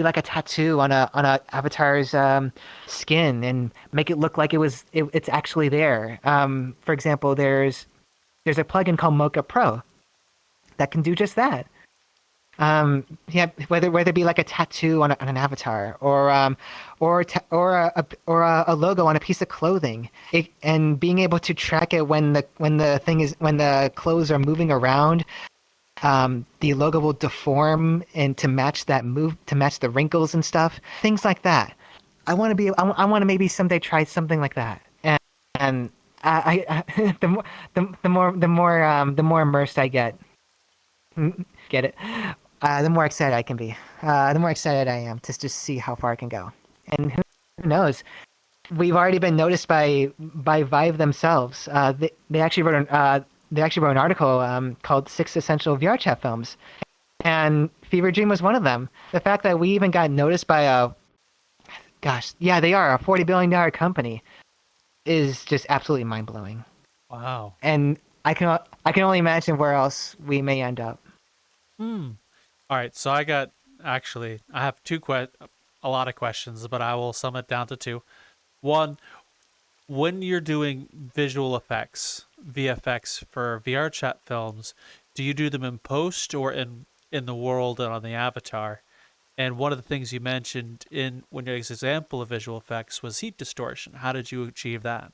like a tattoo on a avatar's skin and make it look like it's actually there. For example, there's a plugin called Mocha Pro that can do just that. Whether it be like a tattoo on an avatar or a logo on a piece of clothing, and being able to track it when the clothes are moving around, the logo will deform and to match the wrinkles and stuff, things like that. I want to maybe someday try something like that, and the more immersed I get it. The more excited I can be. The more excited I am to just see how far I can go. And who knows? We've already been noticed by Vive themselves. They actually wrote an article called 6 Essential VRChat Films, and Fever Dream was one of them. The fact that we even got noticed by they are a $40 billion company, is just absolutely mind blowing. Wow. And I can only imagine where else we may end up. All right, so I have a lot of questions, but I will sum it down to 2. One, when you're doing visual effects, VFX for VRChat films, do you do them in post or in the world and on the avatar? And one of the things you mentioned when your example of visual effects was heat distortion. How did you achieve that?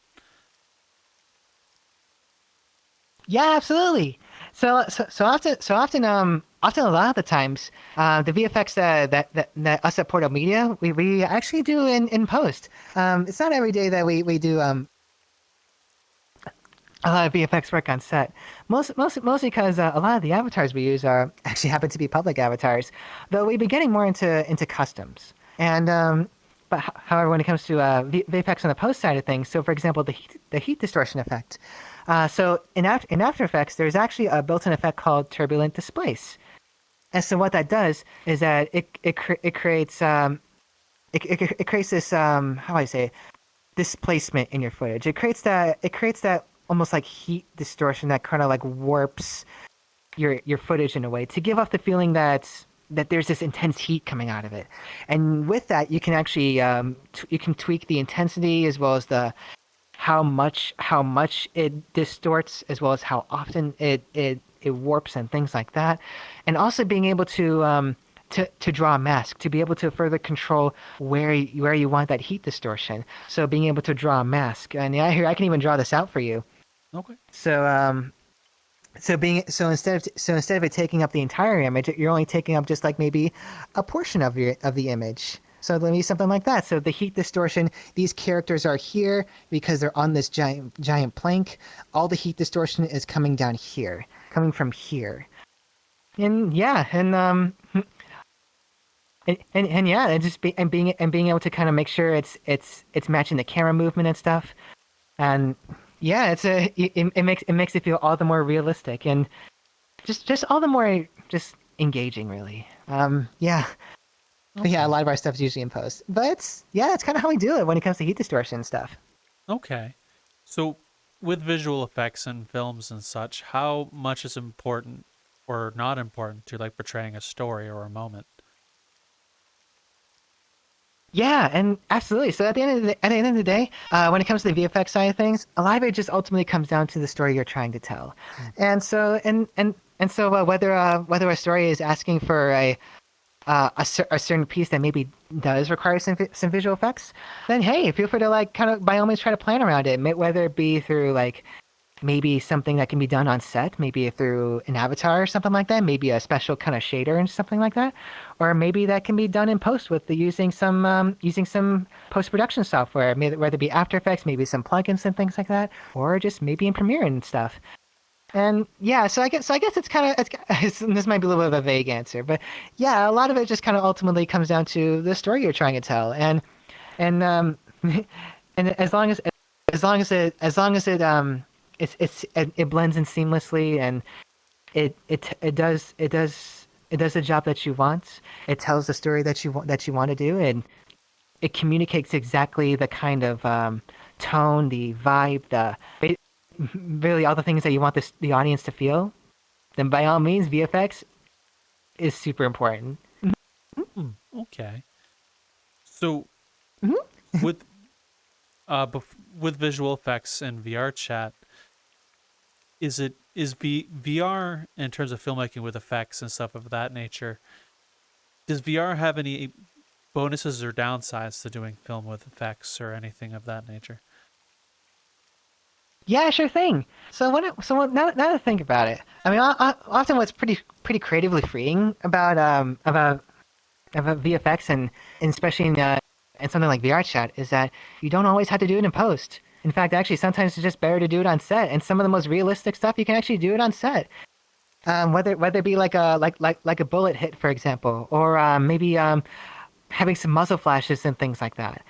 Yeah, absolutely. So often often a lot of the times, the VFX that us at Portal Media, we actually do in post. It's not every day that we do a lot of VFX work on set. Mostly because a lot of the avatars we use are actually happen to be public avatars, though we've been getting more into customs. And but however, when it comes to VFX on the post side of things, so for example, the heat distortion effect. So in After Effects, there's actually a built-in effect called turbulent displace. And so what that does is that it creates this how do I say displacement in your footage. It creates that almost like heat distortion that kind of like warps your footage in a way to give off the feeling that there's this intense heat coming out of it. And with that, you can actually you can tweak the intensity as well as the how much it distorts, as well as how often it warps and things like that. And also being able to draw a mask, to be able to further control where you want that heat distortion. So being able to draw a mask, and yeah, here I can even draw this out for you. Okay. So instead of it taking up the entire image, you're only taking up just like maybe a portion of the image. So let me something like that. So the heat distortion, these characters are here because they're on this giant plank. All the heat distortion is coming down here, coming from here. And yeah, and yeah, and being able to kind of make sure it's matching the camera movement and stuff. And yeah, it makes it feel all the more realistic and just all the more just engaging, really. Yeah. But yeah, a lot of our stuff is usually in post. But it's kind of how we do it when it comes to heat distortion and stuff. Okay. So with visual effects and films and such, how much is important or not important to like portraying a story or a moment? Yeah, and absolutely. So at the end of the day, when it comes to the VFX side of things, a lot of it just ultimately comes down to the story you're trying to tell. And so whether a story is asking for a certain piece that maybe does require some visual effects, then hey, feel free to like kind of by all means try to plan around it. Whether it be through like maybe something that can be done on set, maybe through an avatar or something like that, maybe a special kind of shader and something like that, or maybe that can be done in post with using some post-production software, whether it be After Effects, maybe some plugins and things like that, or just maybe in Premiere and stuff. And yeah, so I guess it's kind of this might be a little bit of a vague answer, but yeah, a lot of it just kind of ultimately comes down to the story you're trying to tell, and and as long as it blends in seamlessly, and it does the job that you want. It tells the story that you want to do, and it communicates exactly the kind of tone, the vibe, really all the things that you want the audience to feel. Then by all means, VFX is super important. Okay. So with visual effects and VRChat, is VR in terms of filmmaking with effects and stuff of that nature? Does VR have any bonuses or downsides to doing film with effects or anything of that nature? Yeah, sure thing. So now that I think about it, I mean, often what's pretty creatively freeing about VFX and especially in something like VRChat is that you don't always have to do it in post. In fact, actually, sometimes it's just better to do it on set. And some of the most realistic stuff, you can actually do it on set. Whether it be like a bullet hit, for example, or maybe having some muzzle flashes and things like that.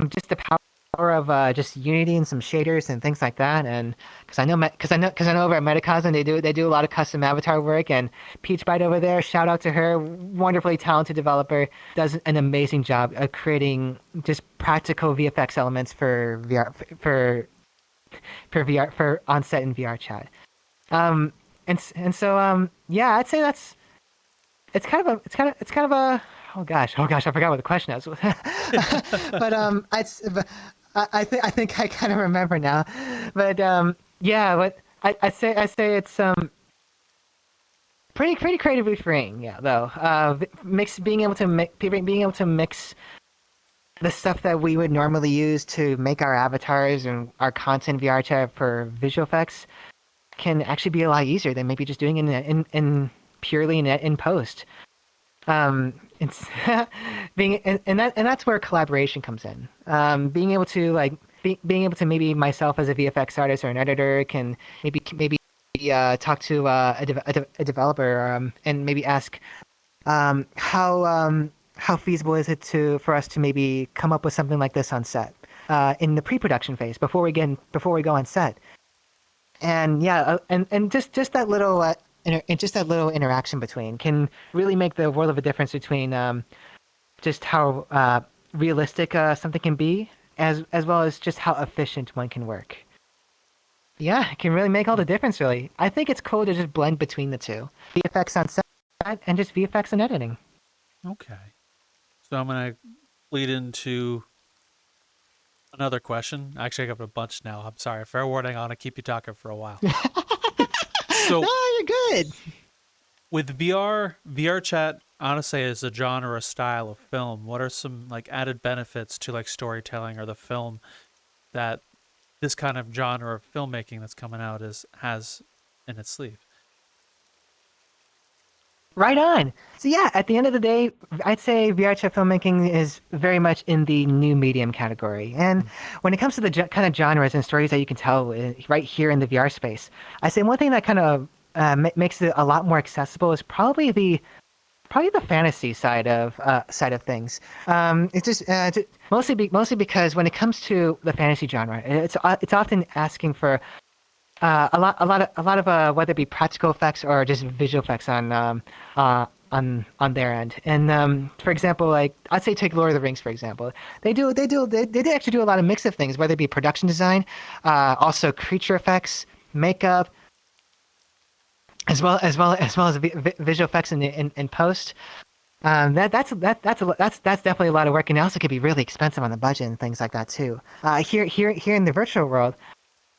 Just the power of just Unity and some shaders and things like that. And because I know over at Metacosm they do a lot of custom avatar work. And Peachbite over there, shout out to her, wonderfully talented developer, does an amazing job of creating just practical VFX elements for VR for on set in VRChat. And so yeah, I'd say it's kind of a oh gosh, I forgot what the question is. But I think I kind of remember now. But yeah, what I say it's pretty creatively freeing. Yeah, though being able to mix the stuff that we would normally use to make our avatars and our content VRChat for visual effects can actually be a lot easier than maybe just doing it in purely in post. It's and that's where collaboration comes in. Being able to being able to maybe myself as a VFX artist or an editor can maybe talk to a developer and maybe ask how feasible is it for us to maybe come up with something like this on set in the pre-production phase before we go on set. And and just that little just that little interaction between can really make the world of a difference between just how realistic something can be, as well as just how efficient one can work. Yeah, it can really make all the difference. Really, I think it's cool to just blend between the two, VFX on set and just VFX and editing. Okay, so I'm gonna lead into another question. Actually, I got a bunch now. I'm sorry. Fair warning, I'm gonna keep you talking for a while. So, no, you're good. With VRChat, honestly, as a genre or style of film, what are some like added benefits to like storytelling or the film that this kind of genre of filmmaking that's coming out has in its sleeve? Right on. So yeah, at the end of the day, I'd say VRChat filmmaking is very much in the new medium category. And when it comes to the kind of genres and stories that you can tell right here in the VR space, I say one thing that kind of makes it a lot more accessible is probably the fantasy side of things. It's just mostly because when it comes to the fantasy genre, it's often asking for a lot of whether it be practical effects or just visual effects on their end. And for example, like I'd say take Lord of the Rings for example. They actually do a lot of mix of things, whether it be production design, also creature effects, makeup, as well as visual effects in post. That's definitely a lot of work, and it also could be really expensive on the budget and things like that too. Here in the virtual world.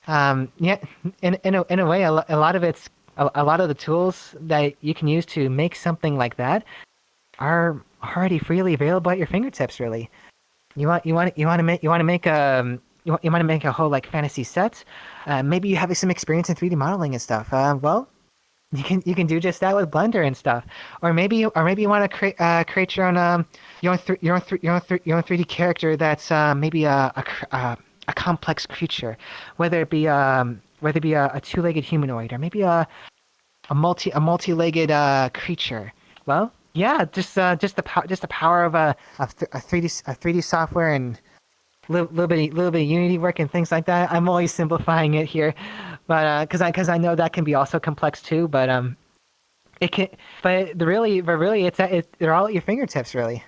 Yeah, in a way, a lot of the tools that you can use to make something like that are already freely available at your fingertips. Really, you want to make a whole like fantasy set. Maybe you have some experience in 3D modeling and stuff. Well, you can do just that with Blender and stuff. Or maybe you want to create your own 3D character that's maybe a complex creature, whether it be a two-legged humanoid or maybe a multi-legged creature. Well, yeah, just the power of a 3D software and little bit of Unity work and things like that. I'm always simplifying it here, but because I know that can be also complex too. But it can. But really, they're all at your fingertips. Really,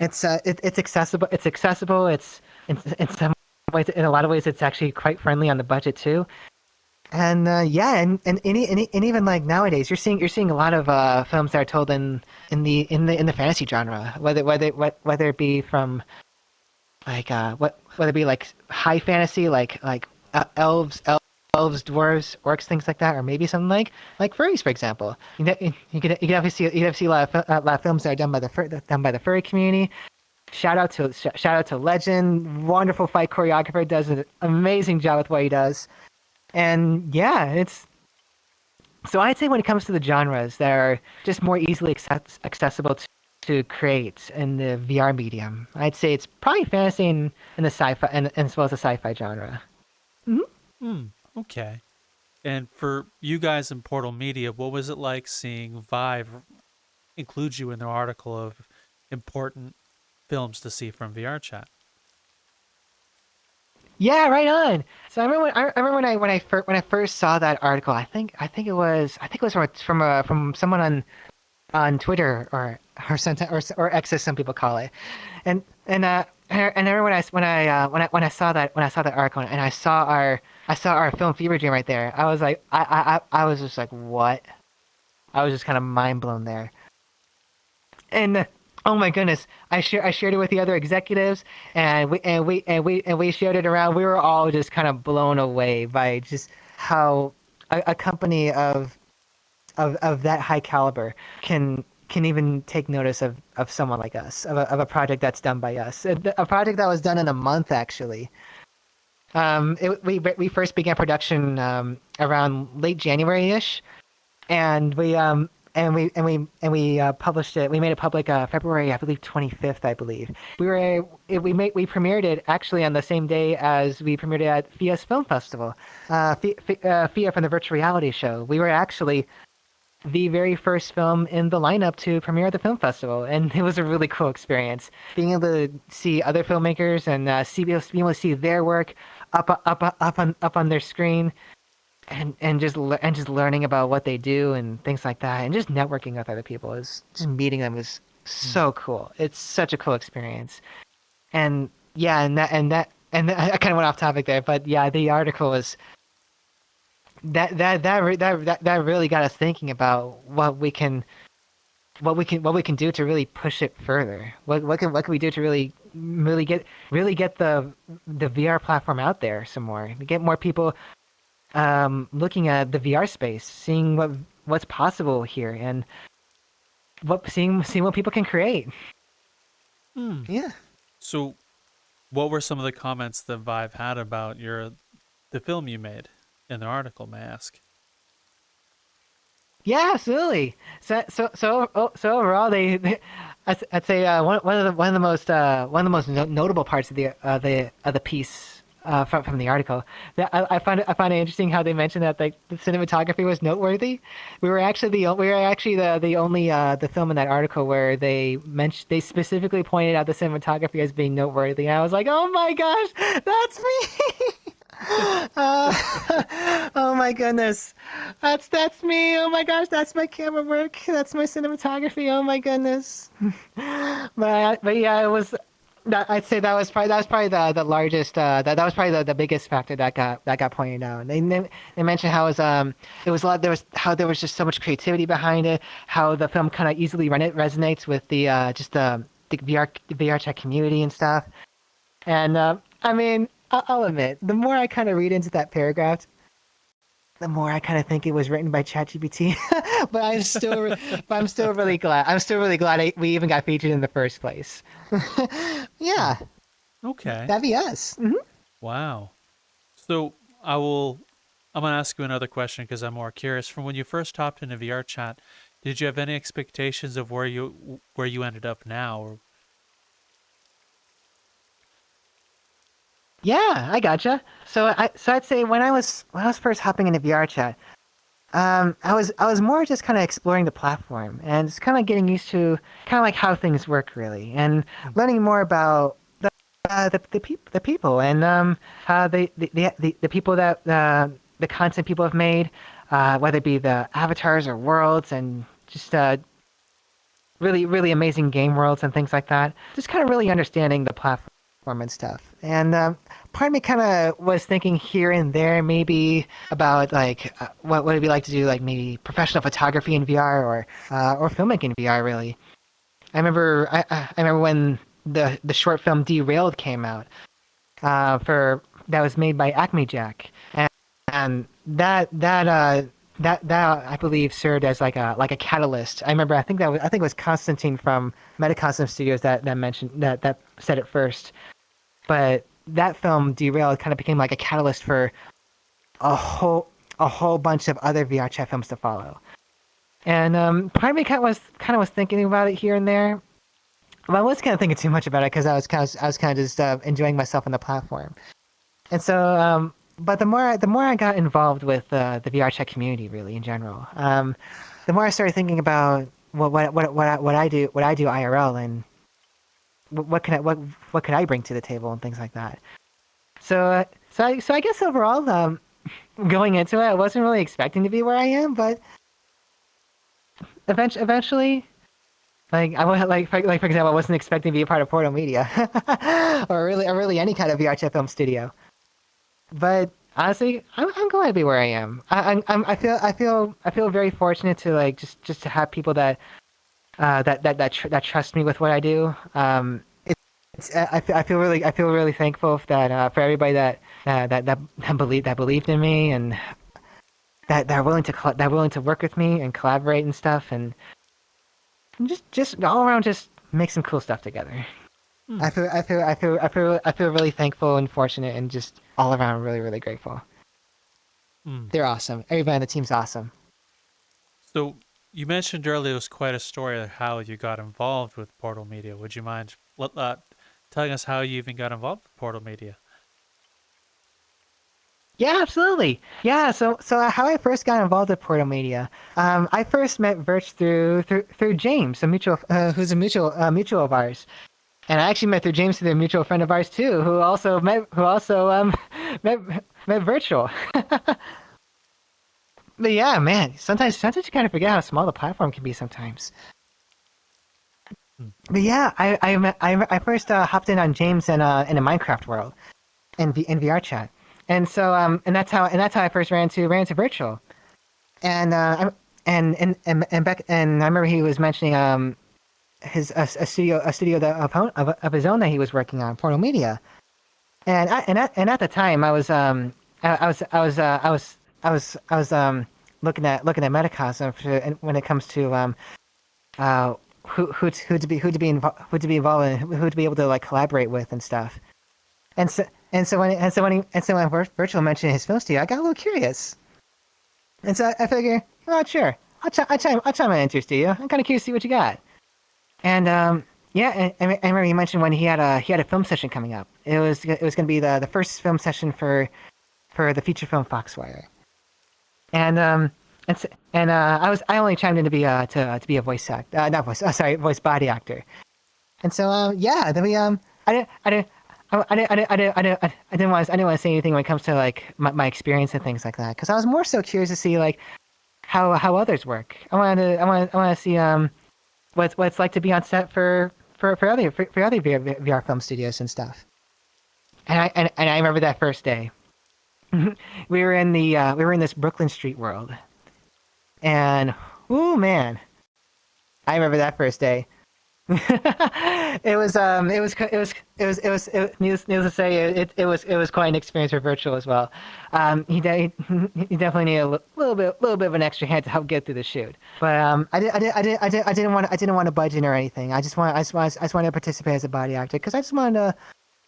it's accessible. It's accessible. It's in some ways, in a lot of ways, it's actually quite friendly on the budget too. And and even like nowadays, you're seeing a lot of films that are told in the fantasy genre, whether it be from like whether it be like high fantasy, like elves, dwarves, orcs, things like that, or maybe something like furries, for example. You can definitely see a lot of films that are done by the furry community. Shout out to Legend, wonderful fight choreographer, does an amazing job with what he does. And yeah, so I'd say when it comes to the genres that are just more easily accessible to create in the VR medium, I'd say it's probably fantasy and the sci-fi and as well as the sci-fi genre. Okay. And for you guys in Portal Media, what was it like seeing Vive include you in their article of important films to see from VRChat? Yeah, right on. So I remember when I first saw that article. I think it was from someone on Twitter or X as some people call it, and I remember when I saw that article and I saw our film Fever Dream right there. I was like I was just like, what? I was just kind of mind blown there, and. Oh my goodness! I shared it with the other executives, and we shared it around. We were all just kind of blown away by just how a company of that high caliber can even take notice of someone like us, of a project that's done by us, a project that was done in a month actually. We first began production around late January-ish, and we published it. We made it public February, I believe, 25th. I believe we premiered it actually on the same day as we premiered it at FIA's Film Festival. FIA from the Virtual Reality show. We were actually the very first film in the lineup to premiere at the film festival, and it was a really cool experience. Being able to see other filmmakers and being able to see their work up on their screen, and just learning about what they do and things like that, and just networking with other people is just meeting them is so cool. It's such a cool experience, and yeah, and I kind of went off topic there, but yeah, the article was that really got us thinking about what we can do to really push it further. What can we do to really get the VR platform out there some more, get more people looking at the VR space, seeing what's possible here, and seeing what people can create. Yeah. So, what were some of the comments that Vive had about the film you made in the article? May I ask? Yeah, absolutely. So overall, I'd say one of the most notable parts of the piece from the article. That I find it interesting how they mentioned that the cinematography was noteworthy. We were actually the only the film in that article where they specifically pointed out the cinematography as being noteworthy. And I was like, oh my gosh, that's me. Oh my goodness, that's me. Oh my gosh, that's my camera work. That's my cinematography. Oh my goodness. but yeah, it was. I'd say that was probably the largest. That was probably the biggest factor that got pointed out. They mentioned how it was a lot. There was just so much creativity behind it. How the film kind of easily resonates with the VRChat community and stuff. And I mean, I'll admit, the more I kind of read into that paragraph, the more I kind of think it was written by ChatGPT. but I'm still really glad. I'm still really glad we even got featured in the first place. Yeah. Okay. That'd be us. Mm-hmm. Wow. So I'm gonna ask you another question because I'm more curious. From when you first hopped into VRChat, did you have any expectations of where you ended up now? Or... Yeah, I gotcha. So I'd say when I was first hopping into VRChat, I was more just kind of exploring the platform and just kind of getting used to kind of like how things work really, and learning more about the people and how the people that the content people have made, whether it be the avatars or worlds, and just really amazing game worlds and things like that. Just kind of really understanding the platform and stuff. And part of me kind of was thinking here and there maybe about like what would it be like to do like maybe professional photography in VR or filmmaking in VR really. I remember when the short film Derailed came out that was made by Acme Jack, and that I believe served as like a catalyst. I remember I think it was Constantine from Metacosm Studios that mentioned that said it first. But that film Derailed kind of became like a catalyst for a whole bunch of other VRChat films to follow. And part of me kind of was thinking about it here and there. But I wasn't kind of thinking too much about it because I was kind of just enjoying myself on the platform. And so, but the more I got involved with the VRChat community, really in general, the more I started thinking about what I do IRL, and what could I bring to the table and things like that. So I guess overall, going into it, I wasn't really expecting to be where I am, but eventually. Like for example, I wasn't expecting to be a part of Portal Media, or really any kind of VRChat film studio. But honestly, I'm glad to be where I am. I feel very fortunate to like just to have people that trust me with what I do. I feel really thankful that for everybody that believed in me, and that are willing to work with me and collaborate and stuff, and just all around just make some cool stuff together. I feel really thankful and fortunate, and just all around really grateful. They're awesome. Everybody on the team's awesome. So you mentioned earlier it was quite a story of how you got involved with Portal Media. Would you mind telling us how you even got involved with Portal Media? Yeah, absolutely. Yeah, so how I first got involved with Portal Media, I first met Virch through James, a mutual who's a mutual of ours, and I actually met through James through a mutual friend of ours too, who also met Virtual. But yeah, man, sometimes you kind of forget how small the platform can be sometimes. But yeah, I first hopped in on James in a Minecraft world in VRChat. And so and that's how I first ran to Virtual. And and back and I remember he was mentioning his a studio of his own that he was working on, Portal Media. And at the time I was looking at Metacosm and when it comes to who to be involved in, who to be able to like collaborate with and stuff. And so when Virtual mentioned his film studio, I got a little curious. And so I figure, oh sure, I'll chime into your studio. I'm kind of curious to see what you got. And yeah, and I remember you mentioned when he had a film session coming up. It was going to be the first film session for the feature film Foxwire. And I only chimed in to be a voice voice body actor. And so yeah, then we I didn't want to say anything when it comes to like my experience and things like that, because I was more so curious to see like how others work. I want to see what it's like to be on set for other VR film studios and stuff. And I remember that first day. we were in this Brooklyn street world, and oh man, I remember that first day. Needless to say, it was quite an experience for Virtual as well. He definitely needed a little bit of an extra hand to help get through the shoot. But I didn't want to budge in or anything. I just wanted to participate as a body actor because I just wanted to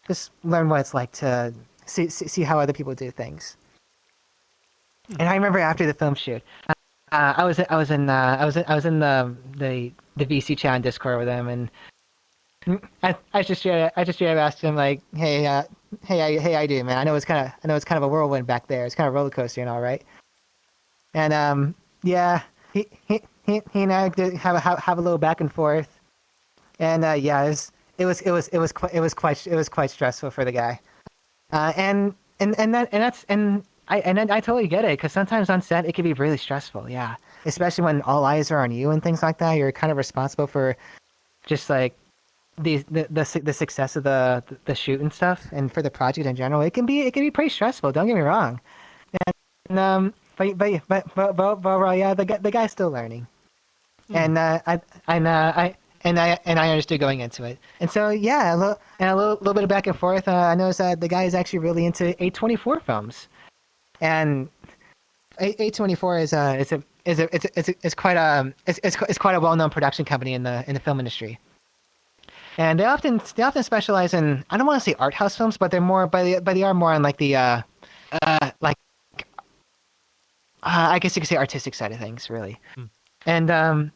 just learn what it's like to see how other people do things. And I remember after the film shoot, I was in the VRChat on Discord with him, and I just straight up asked him like, hey, how you doing, man? I know it's kind of a whirlwind back there. It's kind of a roller coaster and all, right? And yeah, he and I did have a little back and forth, and yeah, it was quite stressful for the guy. And I totally get it, because sometimes on set it can be really stressful, yeah. Especially when all eyes are on you and things like that. You're kind of responsible for just like the success of the shoot and stuff, and for the project in general. It can be pretty stressful. Don't get me wrong. And but overall, yeah, the guy's still learning, and I understood going into it. And so yeah, a little bit of back and forth. I noticed that the guy is actually really into A24 films. And A24 is quite a well-known production company in the film industry, and they often specialize in, I don't want to say art house films, but they are more on like the I guess you could say artistic side of things, really. And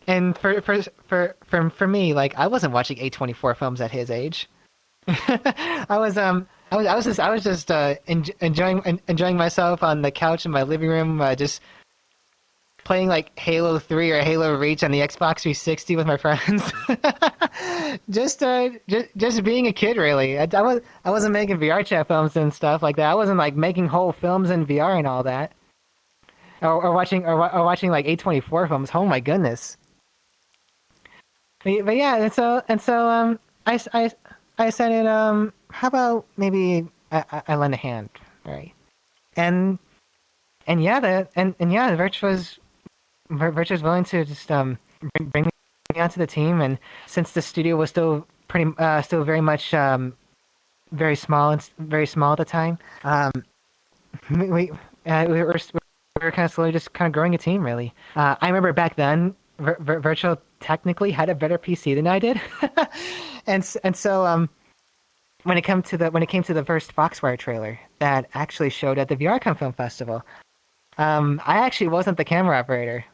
and for me, like, I wasn't watching A24 films at his age. I was just enjoying myself on the couch in my living room, just playing like Halo 3 or Halo Reach on the Xbox 360 with my friends. just being a kid, really. I wasn't making VRChat films and stuff like that. I wasn't like making whole films in VR and all that. Or watching like A24 films. Oh my goodness. But yeah, and so I said, how about maybe I lend a hand, right? And yeah, Virch was willing to just bring me onto the team, and since the studio was still very much very small at the time, we were kind of slowly just kind of growing a team, really. I remember back then, Virtual technically had a better PC than I did, and so when it came to the first Foxwire trailer that actually showed at the VRCon Film Festival, I actually wasn't the camera operator.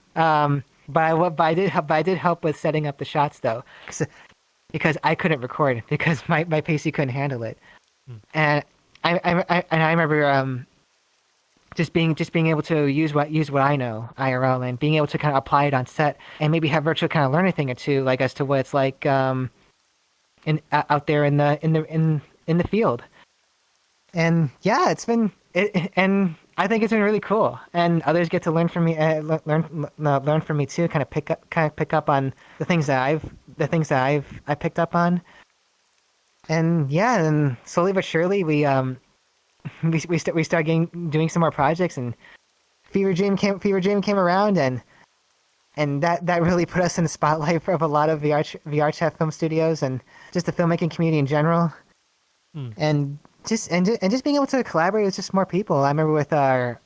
but I did help with setting up the shots though, because I couldn't record because my PC couldn't handle it, and I remember just being able to use what I know IRL and being able to kind of apply it on set and maybe have virtual kind of learn a thing or two like as to what it's like out there in the field. And yeah, and I think it's been really cool, and others get to learn from me, learn from me too. Kind of pick up on the things that I picked up on, and yeah, and slowly but surely we started doing some more projects, and Fever Dream came around, and that really put us in the spotlight of a lot of VRChat film studios and just the filmmaking community in general, and just being able to collaborate with just more people. I remember with our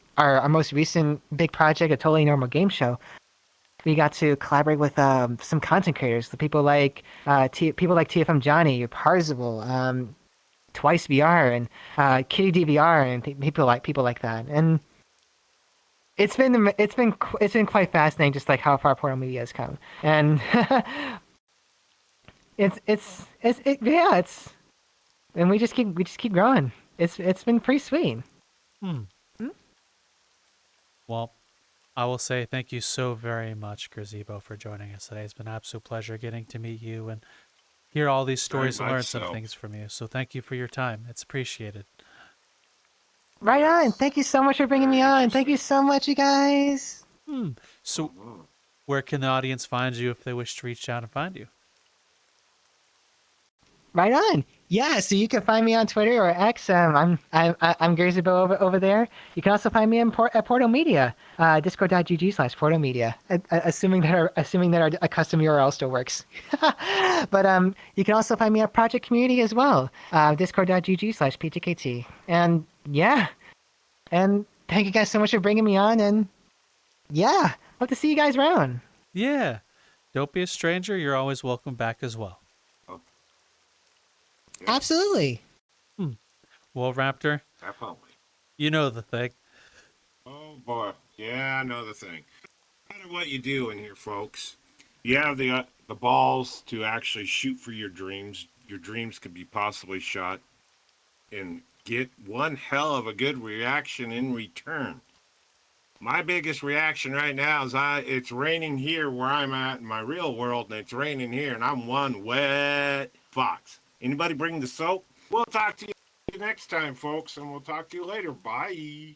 most recent big project, A Totally Normal Game Show, we got to collaborate with some content creators, the people like TFM Johnny, Parzival, Twice VR, and Kitty DVR, and people like that. And it's been quite fascinating, just like how far Portal Media has come. And and we just keep growing. It's been pretty sweet. Well, I will say thank you so very much, Gerzybow, for joining us today. It's been an absolute pleasure getting to meet you and hear all these stories and learn some things from you. So thank you for your time. It's appreciated. Right on. Thank you so much for bringing me on. Thank you so much, you guys. So where can the audience find you if they wish to reach out and find you? Right on. Yeah, so you can find me on Twitter or X. I'm Gerzybow over there. You can also find me at Portal Media, discord.gg/portalmedia, assuming that our custom URL still works. But you can also find me at Project Community as well, discord.gg/PJKT. And yeah, and thank you guys so much for bringing me on. And yeah, hope to see you guys around. Yeah, don't be a stranger. You're always welcome back as well. Absolutely. Well, Raptor, Definitely. you know the thing. Oh boy, yeah, I know the thing. No matter what you do in here, folks, you have the balls to actually shoot for your dreams. Your dreams could be possibly shot, and get one hell of a good reaction in return. My biggest reaction right now is it's raining here where I'm at in my real world, and it's raining here, and I'm one wet fox. Anybody bring the soap? We'll talk to you next time, folks, and we'll talk to you later. Bye.